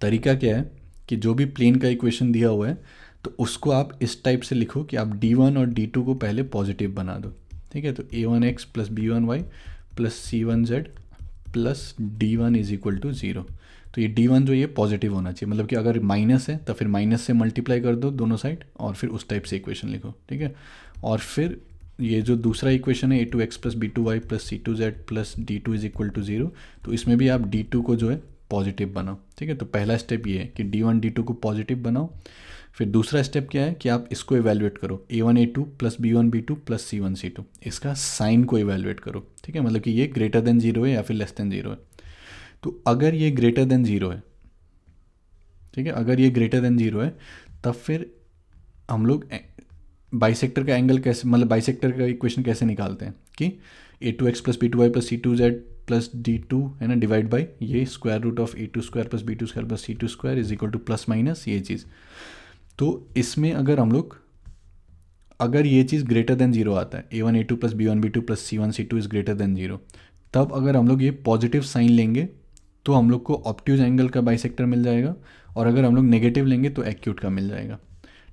तरीका क्या है कि जो भी प्लेन का इक्वेशन दिया हुआ है तो उसको आप इस टाइप से लिखो कि आप D1 और D2 को पहले पॉजिटिव बना दो। ठीक है। तो a1x plus b1y plus c1z plus d1 is equal to 0। तो ये d1 जो ये पॉजिटिव होना चाहिए, मतलब कि अगर माइनस है तो फिर माइनस से मल्टीप्लाई कर दो दोनों साइड और फिर उस टाइप से इक्वेशन लिखो, ठीक है। और फिर ये जो दूसरा इक्वेशन है a2x plus b2y plus c2z plus d2 is equal to 0, तो इसमें भी आप d2 को जो है पॉजिटिव बनाओ, ठीक है। तो पहला स्टेप ये है कि d1 d2 को पॉजिटिव बनाओ। फिर दूसरा स्टेप क्या है कि आप इसको इवेलुएट करो, a1 a2 plus b1 b2 plus c1 c2, इसका साइन को इवेलुएट करो, ठीक है। मतलब कि ये ग्रेटर देन 0 है या फिर लेस देन 0 है। तो अगर ये ग्रेटर देन 0 है, ठीक है, अगर ये ग्रेटर देन 0 है तब फिर हम लोग बाइसेक्टर का एंगल कैसे, मतलब बाइसेक्टर का इक्वेशन कैसे निकालते हैं कि a2x plus b2y plus c2z plus d2 है ना, डिवाइड बाई ये square root of a2 square plus b2 square plus c2 square is equal to plus minus ये चीज़। तो इसमें अगर हम लोग, अगर ये चीज़ ग्रेटर देन 0 आता है, a1 a2 plus b1 b2 plus c1 c2 is greater than 0, तब अगर हम लोग ये पॉजिटिव साइन लेंगे तो हम लोग को ऑब्ट्यूज एंगल का बाइसेक्टर मिल जाएगा, और अगर हम लोग नेगेटिव लेंगे तो एक्यूट का मिल जाएगा,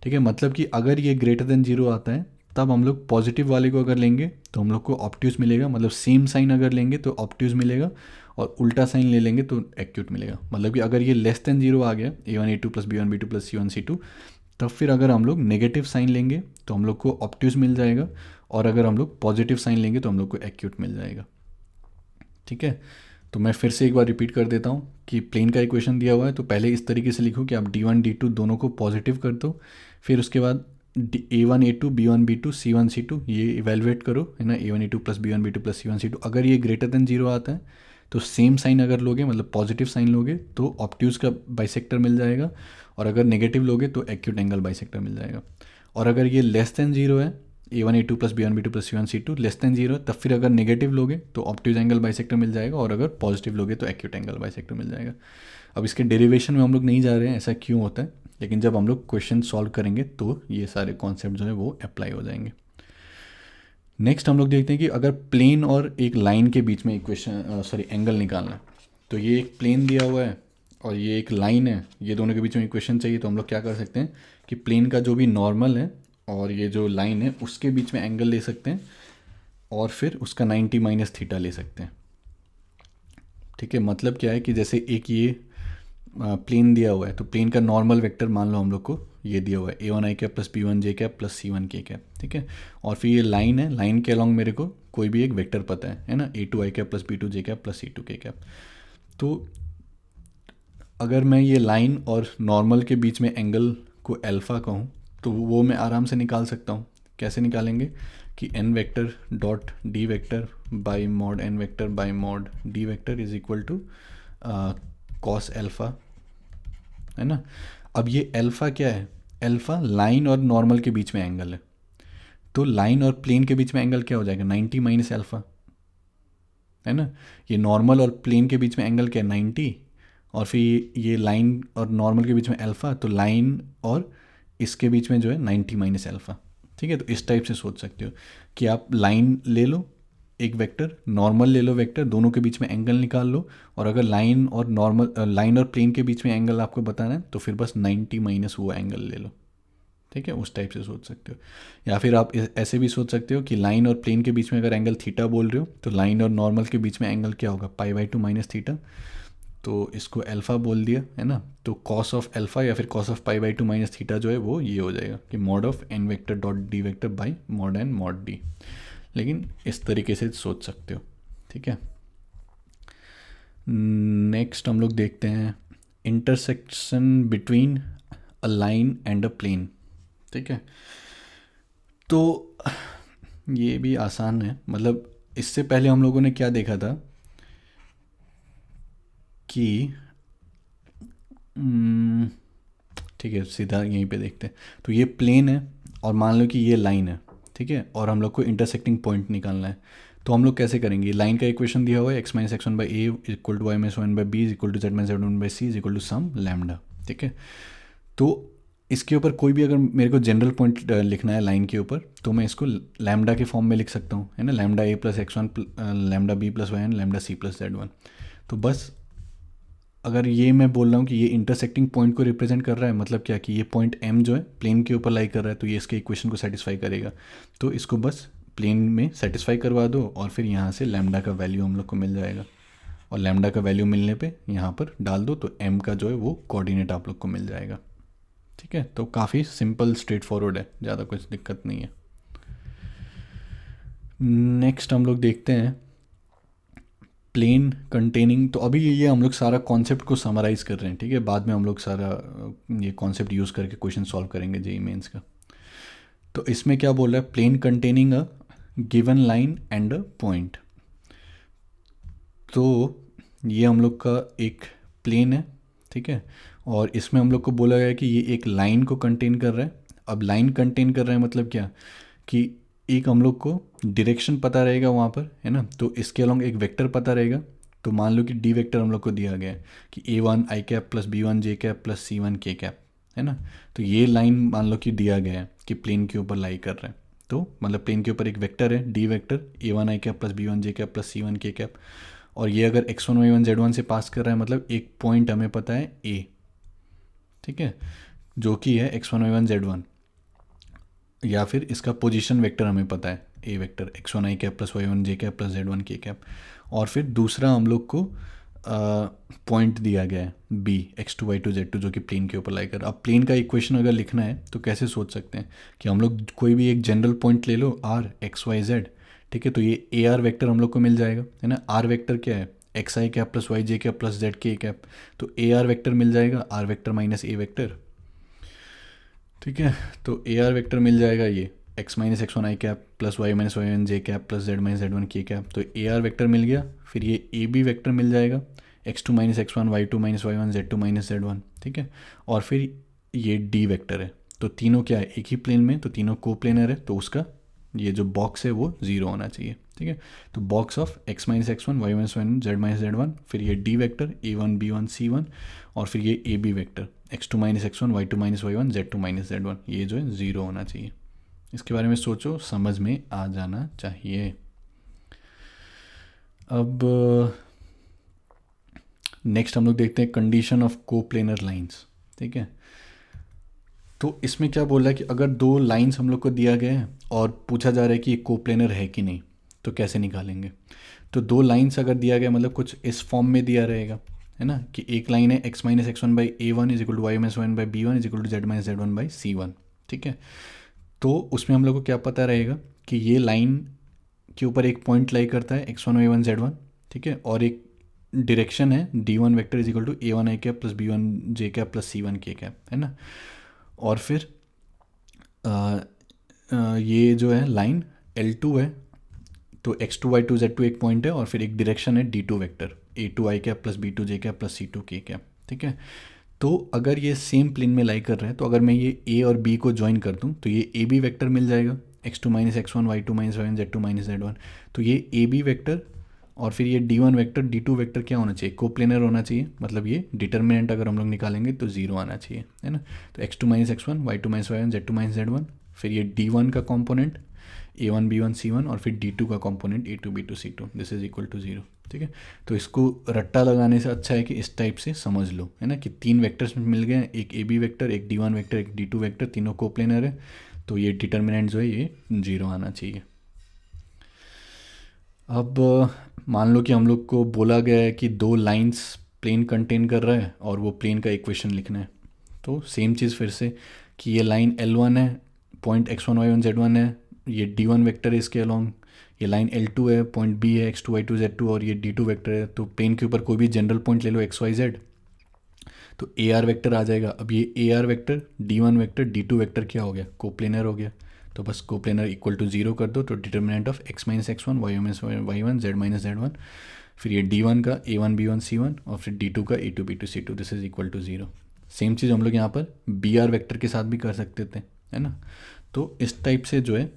ठीक है। मतलब कि अगर ये ग्रेटर देन 0 आता है तब हम लोग पॉजिटिव वाले को अगर लेंगे तो हम लोग को ऑब्ट्यूज मिलेगा, मतलब सेम साइन अगर लेंगे तो ऑब्ट्यूज मिलेगा, और उल्टा साइन ले लेंगे तो एक्यूट मिलेगा। मतलब कि अगर ये लेस देन 0 आ गया a1 a2 plus b1 b2 plus c1 c2, तब फिर अगर हम लोग नेगेटिव साइन लेंगे तो हम लोग को ऑब्ट्यूज मिल जाएगा, और अगर हम लोग पॉजिटिव साइन लेंगे तो हम लोग को एक्यूट मिल जाएगा, ठीक है। तो मैं फिर से एक बार रिपीट कर देता हूँ कि प्लेन का इक्वेशन दिया हुआ है तो पहले इस तरीके से लिखो कि आप d1 d2 दोनों को पॉजिटिव कर दो, फिर उसके बाद a1 a2 b1 b2 c1 c2 ये इवेलुएट करो, है ना, a1 a2 plus b1 b2 plus c1 c2। अगर ये ग्रेटर देन 0 आता है तो सेम साइन अगर लोगे, मतलब पॉजिटिव साइन लोगे तो ऑब्ट्यूज का बाइसेक्टर मिल जाएगा, और अगर नेगेटिव लोगे तो एक्यूट एंगल बाइसेक्टर मिल जाएगा। और अगर ये लेस देन 0 है, a1 a2 plus b1 b2 plus c1 c2 less than 0, तब फिर अगर नेगेटिव लोगे तो ऑब्ट्यूज एंगल बाइसेक्टर मिल जाएगा, और अगर पॉजिटिव लोगे तो एक्यूट एंगल बाइसेक्टर मिल जाएगा। अब इसके डेरिवेशन में हम लोग नहीं जा रहे हैं, ऐसा क्यों होता है, लेकिन जब हम लोग क्वेश्चन सॉल्व करेंगे तो ये सारे कॉन्सेप्ट जो है वो अप्लाई हो जाएंगे। नेक्स्ट हम लोग देखते हैं कि अगर प्लेन और एक लाइन के बीच में इक्वेशन एंगल निकालना है, तो ये एक प्लेन दिया हुआ है और ये एक लाइन है, ये दोनों के बीच में इक्वेशन चाहिए, तो हम लोग क्या कर सकते हैं कि प्लेन का जो भी नॉर्मल है और ये जो लाइन है उसके बीच में एंगल ले सकते हैं, और फिर उसका 90 माइनस थीटा ले सकते हैं, ठीक है। मतलब क्या है कि जैसे एक ये प्लेन दिया हुआ है, तो प्लेन का नॉर्मल वेक्टर मान लो हम लोग को ये दिया हुआ है a1 i cap plus b1 j cap plus c1 k cap, ठीक है। और फिर ये लाइन है, लाइन के अलॉन्ग मेरे को कोई भी एक वेक्टर पता है ना, a2 i cap plus b2 j cap plus c2 k cap. तो अगर मैं ये लाइन और नॉर्मल के बीच में एंगल को अल्फ़ा कहूँ तो वो मैं आराम से निकाल सकता हूँ। कैसे निकालेंगे कि n vector dot d vector by mod n vector by mod d vector is equal to cos alpha, है ना। अब ये अल्फ़ा क्या है, अल्फ़ा लाइन और नॉर्मल के बीच में एंगल है, तो लाइन और प्लेन के बीच में एंगल क्या हो जाएगा 90 माइनस अल्फ़ा, है ना। ये नॉर्मल और प्लेन के बीच में एंगल क्या है 90, और फिर ये लाइन और नॉर्मल के बीच में अल्फ़ा, तो लाइन और इसके बीच में जो है 90 माइनस अल्फ़ा, ठीक है। तो इस टाइप से सोच सकते हो कि आप लाइन ले लो एक वेक्टर, नॉर्मल ले लो वेक्टर, दोनों के बीच में एंगल निकाल लो, और अगर लाइन और नॉर्मल लाइन और प्लेन के बीच में एंगल आपको बताना है तो फिर बस 90 माइनस वो एंगल ले लो, ठीक है। उस टाइप से सोच सकते हो, या फिर आप ऐसे भी सोच सकते हो कि लाइन और प्लेन के बीच में अगर एंगल थीटा बोल रहे हो तो लाइन और नॉर्मल के बीच में एंगल क्या होगा π/2 माइनस थीटा, तो इसको अल्फ़ा बोल दिया, है ना। तो कॉस ऑफ अल्फ़ा या फिर कॉस ऑफ π/2 माइनस थीटा जो है वो ये हो जाएगा कि mod of n vector dot D vector by mod n mod D. लेकिन इस तरीके से सोच सकते हो, ठीक है। नेक्स्ट हम लोग देखते हैं intersection between a line and a plane, ठीक है। तो ये भी आसान है, मतलब इससे पहले हम लोगों ने क्या देखा था कि ठीक है सीधा यहीं पे देखते हैं। तो ये प्लेन है और मान लो कि ये लाइन है, ठीक है, और हम लोग को इंटरसेक्टिंग पॉइंट निकालना है। तो हम लोग कैसे करेंगे, लाइन का इक्वेशन दिया हुआ है x minus x1 by A equal to y minus one by b equal to z minus z1 by C equal to some lambda, ठीक है। तो इसके ऊपर कोई भी अगर मेरे को जनरल पॉइंट लिखना है लाइन के ऊपर तो मैं इसको लैम्डा के फॉर्म में लिख सकता हूँ, है ना, lambda a plus x1 lambda b plus y lambda c plus z1। तो बस अगर ये मैं बोल रहा हूँ कि ये इंटरसेक्टिंग पॉइंट को रिप्रेजेंट कर रहा है, मतलब क्या कि ये पॉइंट m जो है प्लेन के ऊपर लाई कर रहा है, तो ये इसके इक्वेशन को सेटिस्फाई करेगा। तो इसको बस प्लेन में सेटिस्फाई करवा दो और फिर यहाँ से लैम्डा का वैल्यू हम लोग को मिल जाएगा, और लैम्डा का वैल्यू मिलने पे यहाँ पर डाल दो तो m का जो है वो कोऑर्डिनेट आप लोग को मिल जाएगा। ठीक है, तो काफ़ी सिंपल स्ट्रेट फॉरवर्ड है, ज़्यादा कुछ दिक्कत नहीं है। नेक्स्ट हम लोग देखते हैं प्लेन कंटेनिंग। तो अभी ये हम लोग सारा कॉन्सेप्ट को समराइज़ कर रहे हैं, ठीक है, बाद में हम लोग सारा ये कॉन्सेप्ट यूज़ करके क्वेश्चन सॉल्व करेंगे जेईई मेंस का। तो इसमें क्या बोल रहा है, plane containing a given line and a point. तो ये हम लोग का एक प्लेन है, ठीक है, और इसमें हम लोग को बोला गया है कि ये एक लाइन को कंटेन कर रहा है। अब लाइन कंटेन कर रहा है मतलब क्या, कि एक हम लोग को डायरेक्शन पता रहेगा वहाँ पर, है ना, तो इसके अलॉन्ग एक वेक्टर पता रहेगा। तो मान लो कि डी वेक्टर हम लोग को दिया गया है कि A1 आई कैप प्लस B1 जे कैप प्लस C1 के कैप, है ना। तो ये लाइन मान लो कि दिया गया है कि प्लेन के ऊपर लाई कर रहा है, तो मतलब प्लेन के ऊपर एक वेक्टर है डी वेक्टर A1 आई कैप प्लस B1 जे कैप प्लस C1 के कैप, और ये अगर x1 y1 z1 से पास कर रहा है मतलब एक पॉइंट हमें पता है A, ठीक है, जो कि है x1 y1 z1, या फिर इसका पोजीशन वेक्टर हमें पता है A vector x1 I cap plus y1 J cap plus z1 के कैप, और फिर दूसरा हम लोग को पॉइंट दिया गया है B x2 y2 z2 जो कि प्लेन के ऊपर लाई कर। अब प्लेन का इक्वेशन अगर लिखना है तो कैसे सोच सकते हैं कि हम लोग कोई भी एक जनरल पॉइंट ले लो r x y z, ठीक है, तो ये ए आर वेक्टर हम लोग को मिल जाएगा, है ना। आर वेक्टर क्या है, x i cap plus y j cap plus z k cap, तो ए आर वेक्टर मिल जाएगा आर वेक्टर माइनस ए वेक्टर, ठीक है। तो ए आर वेक्टर मिल जाएगा ये एक्स माइनस एक्स वन आई cap plus Y minus Y one जे cap plus Z minus Z one के कैप, तो ए आर वेक्टर मिल गया। फिर ये ए बी वेक्टर मिल जाएगा x two minus x one y two minus Y one z two minus Z one, ठीक है, और फिर ये डी वेक्टर है। तो तीनों क्या है, एक ही प्लेन में, तो तीनों को प्लेनर है, तो उसका ये जो बॉक्स है वो जीरो होना चाहिए, ठीक है। तो box of x minus x one y minus Y one z minus Z one, फिर ये d vector a one b one c one, और फिर ये a B vector x two minus x one y two minus Y one z two minus Z one, ये जो है zero होना चाहिए। इसके बारे में सोचो, समझ में आ जाना चाहिए। अब नेक्स्ट हम लोग देखते हैं कंडीशन ऑफ कोप्लेनर लाइंस, ठीक है। तो इसमें क्या बोल रहा है कि अगर दो लाइंस हम लोग को दिया गया है और पूछा जा रहा है कि ये कोप्लेनर है कि नहीं, तो कैसे निकालेंगे। तो दो लाइंस अगर दिया गया मतलब कुछ इस फॉर्म में दिया रहेगा, है ना, कि एक लाइन है x minus x one by a one is equal to Y minus one by b one is equal to Z minus Z one by c one, ठीक है। तो उसमें हम लोग को क्या पता रहेगा कि ये लाइन के ऊपर एक पॉइंट लाई करता है x one Y one Z one, ठीक है, और एक डायरेक्शन है d one vector is equal to a one I cap plus B one J cap plus c one के कैप, है ना। और फिर ये जो है लाइन L2 है, तो x2 y2 z2 एक पॉइंट है, और फिर एक डायरेक्शन है D2 vector A2 i cap plus B2 j cap plus C2 k cap, ठीक है। तो अगर ये सेम प्लेन में लाई कर रहा है, तो अगर मैं ये A और B को ज्वाइन कर दूँ तो ये ए बी वेक्टर मिल जाएगा x2 minus x one y two minus Y one z two minus Z one, तो ये ए बी वेक्टर और फिर ये D1 वेक्टर D2 वेक्टर क्या होना चाहिए, कोप्लेनर होना चाहिए, मतलब ये डिटर्मिनेंट अगर हम लोग निकालेंगे तो जीरो आना चाहिए, है ना। तो x2 minus x one y two minus Y one z two minus Z one, फिर ये D1 का कॉम्पोनेंट A1 B1 C1, और फिर D2 का component A2 B2 C2, this is equal to zero, ठीक है। तो इसको रट्टा लगाने से अच्छा है कि इस टाइप से समझ लो, है ना, कि तीन वेक्टर्स मिल गए, एक ए बी वेक्टर, एक D1 वेक्टर, एक D2 वेक्टर, तीनों कोप्लेनर है, तो ये डिटर्मिनेंट जो है ये जीरो आना चाहिए। अब मान लो कि हम लोग को बोला गया है कि दो लाइंस प्लेन कंटेन कर रहा है और वो प्लेन का इक्वेशन लिखना है। तो सेम चीज़ फिर से कि ये लाइन L1 है, पॉइंट x1 y1 z1 है, ये D1 वेक्टर है इसके अलॉन्ग, ये लाइन L2 है, पॉइंट B है x2 y2 z2, और ये D2 वेक्टर है। तो प्लेन के ऊपर कोई भी जनरल पॉइंट ले लो x y z, तो ए आर वेक्टर आ जाएगा। अब ये A R vector D1 vector D2 vector क्या हो गया, कोप्लेनर हो गया। तो बस कोप्लेनर इक्वल टू जीरो कर दो, तो determinant of x minus x one y minus Y one z minus Z one, फिर ये D1 का A1 B1 C1, और फिर D2 का A2 B2 C2, this is equal to zero. Same चीज़ हम लोग यहाँ पर बी आर वेक्टर के साथ भी कर सकते थे, है ना। तो इस टाइप से जो है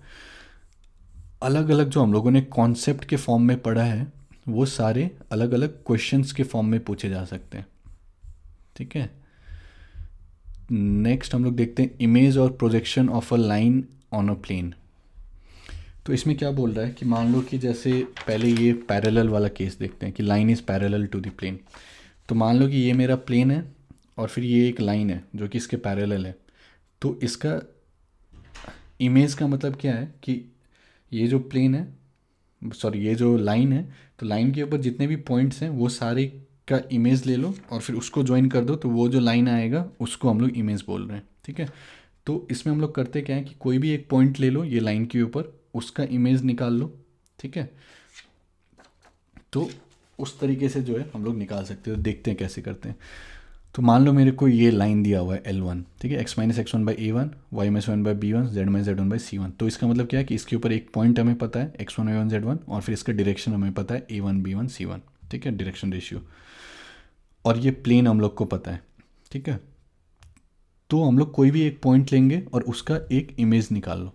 अलग अलग जो हम लोगों ने कॉन्सेप्ट के फॉर्म में पढ़ा है वो सारे अलग अलग क्वेश्चंस के फॉर्म में पूछे जा सकते हैं, ठीक है। नेक्स्ट हम लोग देखते हैं इमेज और projection of a line on a plane. तो इसमें क्या बोल रहा है कि मान लो कि जैसे पहले ये पैरेलल वाला केस देखते हैं कि line is parallel to the plane. तो मान लो कि ये मेरा प्लेन है और फिर ये एक लाइन है जो कि इसके पैरेलल है। तो इसका इमेज का मतलब क्या है कि ये जो प्लेन है, सॉरी ये जो लाइन है, तो लाइन के ऊपर जितने भी पॉइंट्स हैं वो सारे का इमेज ले लो और फिर उसको ज्वाइन कर दो, तो वो जो लाइन आएगा उसको हम लोग इमेज बोल रहे हैं। ठीक है, तो इसमें हम लोग करते क्या है कि कोई भी एक पॉइंट ले लो ये लाइन के ऊपर, उसका इमेज निकाल लो। ठीक है, तो उस तरीके से जो है हम लोग निकाल सकते हो। देखते हैं कैसे करते हैं। तो मान लो मेरे को ये लाइन दिया हुआ है L1, ठीक है, x minus x one by A1, y minus one by B1, z minus Z1 by C1। तो इसका मतलब क्या है कि इसके ऊपर एक पॉइंट हमें पता है x1 y1 z1, और फिर इसका डायरेक्शन हमें पता है A1 B1 C1। ठीक है, डायरेक्शन रेशियो, और ये प्लेन हम लोग को पता है। ठीक है, तो हम लोग कोई भी एक पॉइंट लेंगे और उसका एक इमेज निकाल लो।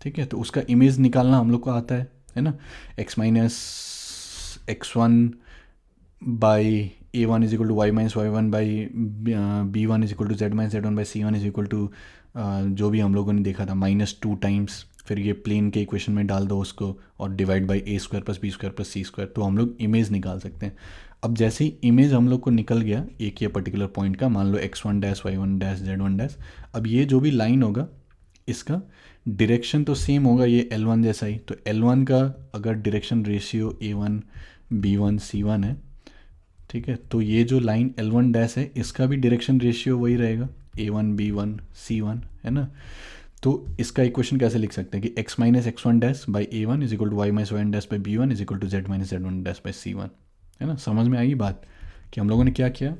ठीक है, तो उसका इमेज निकालना हम लोग को आता है ना। x minus x one by A1 is equal to Y minus Y one by B1 is equal to Z minus Z1 by C1 is equal to जो भी हम लोगों ने देखा था -2 टाइम्स, फिर ये प्लेन के इक्वेशन में डाल दो उसको और divide by A square plus B square plus C square, तो हम लोग इमेज निकाल सकते हैं। अब जैसे ही इमेज हम लोग को निकल गया एक ये पर्टिकुलर पॉइंट का, मान लो x1 dash y1 dash z1 dash, अब ये जो भी लाइन होगा इसका डायरेक्शन तो सेम होगा, ये L1 जैसा ही। तो L1 का अगर direction ratio A1 B1 C1 है, ठीक है, तो ये जो लाइन L1 डैश है इसका भी डायरेक्शन रेशियो वही रहेगा A1 B1 C1, है ना। तो इसका इक्वेशन कैसे लिख सकते हैं कि x minus x one dash by A1 is equal to Y minus y dash by B1 is equal to Z minus Z1 dash by C1, है ना। समझ में आई बात कि हम लोगों ने क्या किया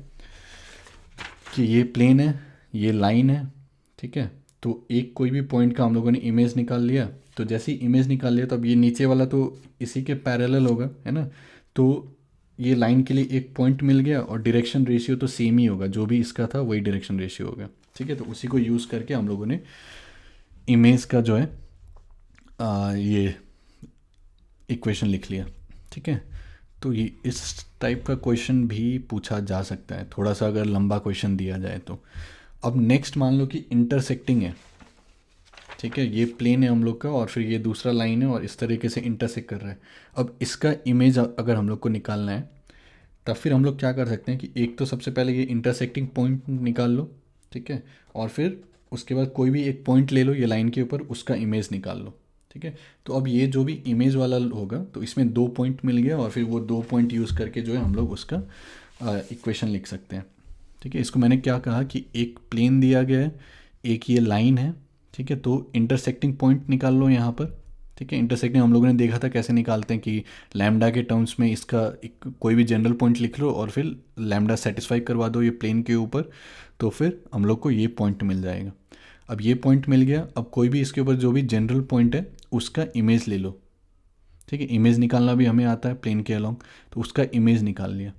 कि ये प्लेन है, ये लाइन है, ठीक है, तो एक कोई भी पॉइंट का हम लोगों ने इमेज निकाल लिया। तो जैसे ही इमेज निकाल लिया तो अब ये नीचे वाला तो इसी के पैरेलल होगा, है ना। तो ये लाइन के लिए एक पॉइंट मिल गया और डायरेक्शन रेशियो तो सेम ही होगा, जो भी इसका था वही डायरेक्शन रेशियो होगा। ठीक है, तो उसी को यूज़ करके हम लोगों ने इमेज का जो है ये इक्वेशन लिख लिया। ठीक है, तो ये इस टाइप का क्वेश्चन भी पूछा जा सकता है, थोड़ा सा अगर लंबा क्वेश्चन दिया जाए तो। अब नेक्स्ट मान लो कि इंटरसेक्टिंग है, ठीक है, ये प्लेन है हम लोग का और फिर ये दूसरा लाइन है और इस तरीके से इंटरसेक्ट कर रहा है। अब इसका इमेज अगर हम लोग को निकालना है तब फिर हम लोग क्या कर सकते हैं कि एक तो सबसे पहले ये इंटरसेक्टिंग पॉइंट निकाल लो, ठीक है, और फिर उसके बाद कोई भी एक पॉइंट ले लो ये लाइन के ऊपर, उसका इमेज निकाल लो। ठीक है, तो अब ये जो भी इमेज वाला होगा तो इसमें 2 पॉइंट मिल गया और फिर वो 2 पॉइंट यूज़ करके जो है हम लोग उसका इक्वेशन लिख सकते हैं। ठीक है, इसको मैंने क्या कहा कि एक प्लेन दिया गया है, एक ये लाइन है, ठीक है, तो इंटरसेक्टिंग पॉइंट निकाल लो यहाँ पर। ठीक है, इंटरसेक्टिंग हम लोगों ने देखा था कैसे निकालते हैं कि लैम्डा के टर्म्स में इसका एक कोई भी जनरल पॉइंट लिख लो और फिर लैम्डा सेटिस्फाई करवा दो ये प्लेन के ऊपर, तो फिर हम लोग को ये पॉइंट मिल जाएगा। अब ये पॉइंट मिल गया, अब कोई भी इसके ऊपर जो भी जनरल पॉइंट है उसका इमेज ले लो। ठीक है, इमेज निकालना भी हमें आता है प्लेन के अलोंग, तो उसका इमेज निकाल लिया।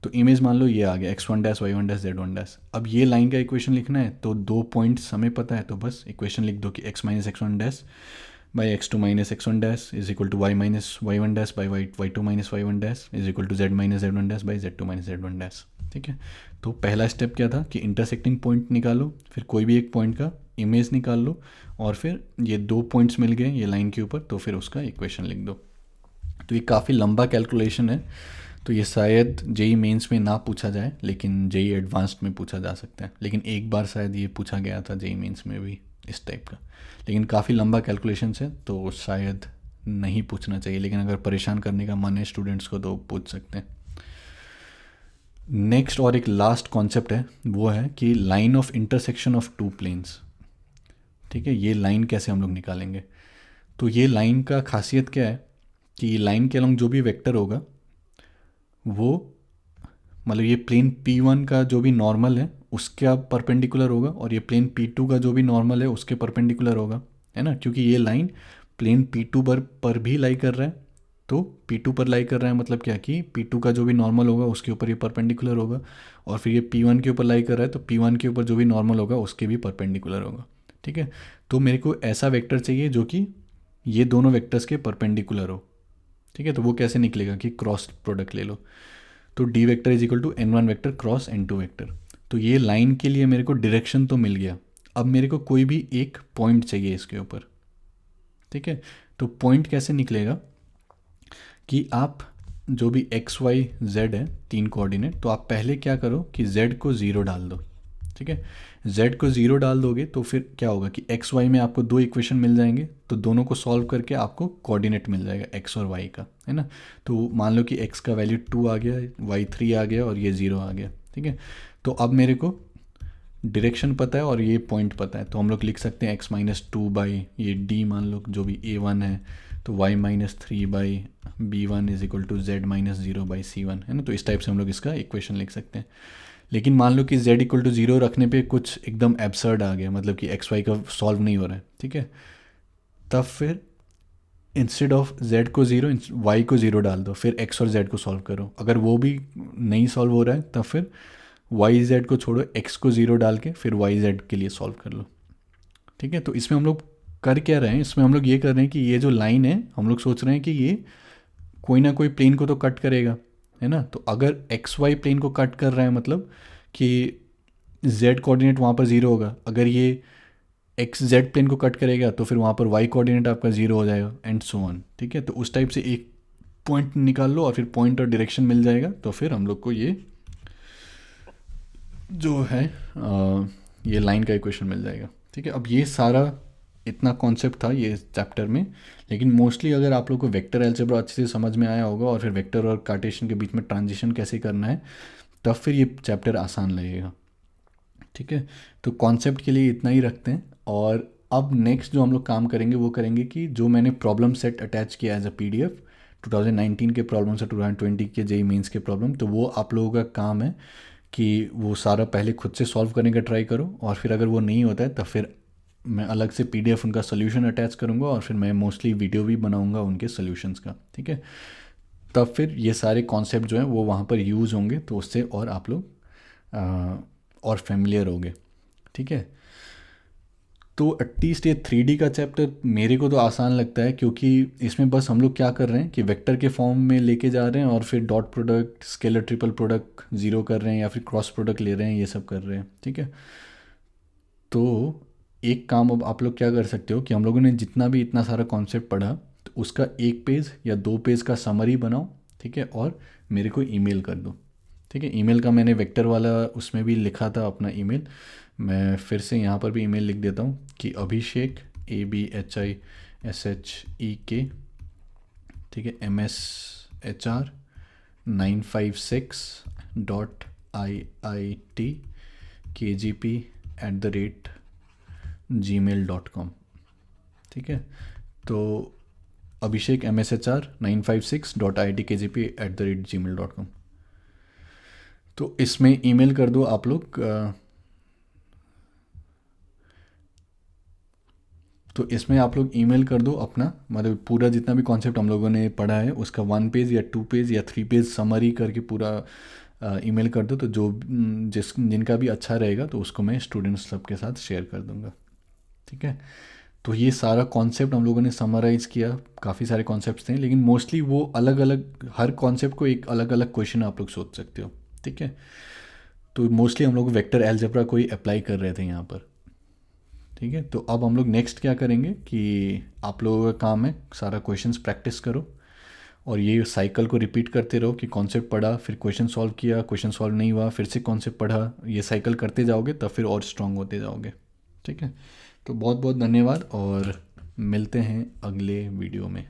तो इमेज मान लो ये आ गया x1 dash y1 dash z1 dash. अब ये लाइन का इक्वेशन लिखना है तो 2 पॉइंट्स हमें पता है, तो बस इक्वेशन लिख दो कि x minus x one dash by x2 minus एक्स1 dash is equal to y minus y1 dash by y2 minus y1 dash is equal to z minus z1 dash by z2 minus z1 dash. ठीक है, तो पहला step क्या था कि intersecting point निकालो, फिर कोई भी एक पॉइंट का इमेज निकाल लो और फिर ये 2 पॉइंट्स मिल गए ये लाइन के ऊपर, तो फिर उसका इक्वेशन लिख दो। तो ये काफ़ी लंबा कैलकुलेशन है, तो ये शायद जेई मेंस में ना पूछा जाए लेकिन जेई एडवांस्ड में पूछा जा सकता है। लेकिन एक बार शायद ये पूछा गया था जेई मेंस में भी इस टाइप का, लेकिन काफ़ी लंबा कैलकुलेशन है तो शायद नहीं पूछना चाहिए, लेकिन अगर परेशान करने का मन है स्टूडेंट्स को तो पूछ सकते हैं। नेक्स्ट और एक लास्ट कॉन्सेप्ट है, वो है कि line of intersection of 2 planes. ठीक है, ये लाइन कैसे हम लोग निकालेंगे। तो ये लाइन का खासियत क्या है कि लाइन के अलॉन्ग जो भी वेक्टर होगा वो मतलब ये प्लेन P1 का जो भी नॉर्मल है उसका परपेंडिकुलर होगा और ये प्लेन P2 का जो भी नॉर्मल है उसके परपेंडिकुलर होगा, है ना, क्योंकि ये लाइन प्लेन P2 पर भी लाई कर रहा है। तो P2 पर लाई कर रहा है मतलब क्या कि P2 का जो भी नॉर्मल होगा उसके ऊपर ये परपेंडिकुलर होगा, और फिर ये P1 के ऊपर लाई कर रहा है तो P1 के ऊपर जो भी नॉर्मल होगा उसके भी परपेंडिकुलर होगा। ठीक है, तो मेरे को ऐसा वेक्टर चाहिए जो कि ये दोनों वेक्टर्स के परपेंडिकुलर हो। ठीक है, तो वो कैसे निकलेगा कि क्रॉस प्रोडक्ट ले लो, तो d vector is equal to n1 vector cross n2 vector. तो ये लाइन के लिए मेरे को डायरेक्शन तो मिल गया, अब मेरे को कोई भी एक पॉइंट चाहिए इसके ऊपर। ठीक है, तो पॉइंट कैसे निकलेगा कि आप जो भी x y z है 3 कोऑर्डिनेट, तो आप पहले क्या करो कि z को 0 डाल दो। ठीक है। z को 0 डाल दोगे तो फिर क्या होगा कि एक्स वाई में आपको दो इक्वेशन मिल जाएंगे, तो दोनों को सॉल्व करके आपको कोऑर्डिनेट मिल जाएगा एक्स और वाई का, है ना। तो मान लो कि x का वैल्यू 2 आ गया, y 3 आ गया और ये 0 आ गया, ठीक है। तो अब मेरे को डायरेक्शन पता है और ये पॉइंट पता है, तो हम लोग लिख सकते हैं x माइनस टू बाई ये d मान लो जो भी a1 है, तो y minus three by b1 is equal to z minus 0 by c1, है ना। तो इस टाइप से हम लोग इसका इक्वेशन लिख सकते हैं। लेकिन मान लो कि z इक्वल टू 0 रखने पे कुछ एकदम एब्सर्ड आ गया, मतलब कि एक्स वाई का सॉल्व नहीं हो रहा है, ठीक है। तब फिर इंस्टेड ऑफ z को 0 y को 0 डाल दो, फिर x और z को सॉल्व करो। अगर वो भी नहीं सॉल्व हो रहा है तब फिर वाई जेड को छोड़ो, x को 0 डाल के फिर वाई जेड के लिए सॉल्व कर लो, ठीक है। तो इसमें हम लोग कर क्या रहे हैं, इसमें हम लोग ये कर रहे हैं कि ये जो लाइन है हम लोग सोच रहे हैं कि ये कोई ना कोई प्लेन को तो कट करेगा, है ना। तो अगर एक्स वाई प्लेन को कट कर रहा है मतलब कि z कोऑर्डिनेट वहाँ पर 0 होगा, अगर ये एक्स जेड प्लेन को कट करेगा तो फिर वहाँ पर y कोऑर्डिनेट आपका 0 हो जाएगा एंड सो ऑन, ठीक है। तो उस टाइप से एक पॉइंट निकाल लो और फिर पॉइंट और डायरेक्शन मिल जाएगा, तो फिर हम लोग को ये जो है ये लाइन का इक्वेशन मिल जाएगा, ठीक है। अब ये सारा इतना कॉन्सेप्ट था ये चैप्टर में, लेकिन मोस्टली अगर आप लोग को वेक्टर अलजेब्रा अच्छे से समझ में आया होगा और फिर वेक्टर और कार्टेशियन के बीच में ट्रांजिशन कैसे करना है, तब फिर ये चैप्टर आसान लगेगा, ठीक है। तो कॉन्सेप्ट के लिए इतना ही रखते हैं। और अब नेक्स्ट जो हम लोग काम करेंगे वो करेंगे कि जो मैंने प्रॉब्लम सेट अटैच किया एज अ PDF 2019 के प्रॉब्लम से 2020 के जेई मेंस के प्रॉब्लम, तो वो आप लोगों का काम है कि वो सारा पहले खुद से सॉल्व करने का ट्राई करो, और फिर अगर वो नहीं होता है तब फिर मैं अलग से PDF उनका सोल्यूशन अटैच करूँगा और फिर मैं मोस्टली वीडियो भी बनाऊँगा उनके सोल्यूशंस का, ठीक है। तब फिर ये सारे कॉन्सेप्ट जो हैं वो वहाँ पर यूज़ होंगे, तो उससे और आप लोग और फेमिलियर होंगे, ठीक है। तो एटलीस्ट ये 3D का चैप्टर मेरे को तो आसान लगता है, क्योंकि इसमें बस हम लोग क्या कर रहे हैं कि वेक्टर के फॉर्म में लेके जा रहे हैं और फिर dot product, scalar triple product zero कर रहे हैं या फिर क्रॉस प्रोडक्ट ले रहे हैं, ये सब कर रहे हैं, ठीक है। तो एक काम अब आप लोग क्या कर सकते हो कि हम लोगों ने जितना भी इतना सारा कॉन्सेप्ट पढ़ा, तो उसका 1 पेज या 2 पेज का समरी बनाओ, ठीक है, और मेरे को ईमेल कर दो, ठीक है। ईमेल का मैंने वेक्टर वाला उसमें भी लिखा था अपना ईमेल, मैं फिर से यहाँ पर भी ईमेल लिख देता हूँ कि अभिषेक ABHISHEK, ठीक है, MSHR956.IITKGP@gmail.com, ठीक है। तो अभिषेक MSHR956.IITKGP@gmail.com, तो इसमें ईमेल कर दो आप लोग। तो इसमें आप लोग ईमेल कर दो अपना, मतलब पूरा जितना भी कॉन्सेप्ट हम लोगों ने पढ़ा है उसका 1 पेज या 2 पेज या 3 पेज समरी करके पूरा ईमेल कर दो। तो जो जिनका भी अच्छा रहेगा तो उसको मैं स्टूडेंट्स सब के साथ शेयर कर दूंगा, ठीक है। तो ये सारा कॉन्सेप्ट हम लोगों ने समराइज़ किया, काफ़ी सारे कॉन्सेप्ट्स थे, लेकिन मोस्टली वो अलग अलग, हर कॉन्सेप्ट को एक अलग अलग क्वेश्चन आप लोग सोच सकते हो, ठीक है। तो मोस्टली हम लोग वेक्टर अलजेब्रा को ही अप्लाई कर रहे थे यहाँ पर, ठीक है। तो अब हम लोग नेक्स्ट क्या करेंगे कि आप लोगों का काम है सारा क्वेश्चंस प्रैक्टिस करो और ये साइकिल को रिपीट करते रहो कि कॉन्सेप्ट पढ़ा, फिर क्वेश्चन सॉल्व किया, क्वेश्चन सॉल्व नहीं हुआ, फिर से कॉन्सेप्ट पढ़ा, ये साइकिल करते जाओगे तब फिर और स्ट्रांग होते जाओगे, ठीक है। तो बहुत बहुत धन्यवाद और मिलते हैं अगले वीडियो में।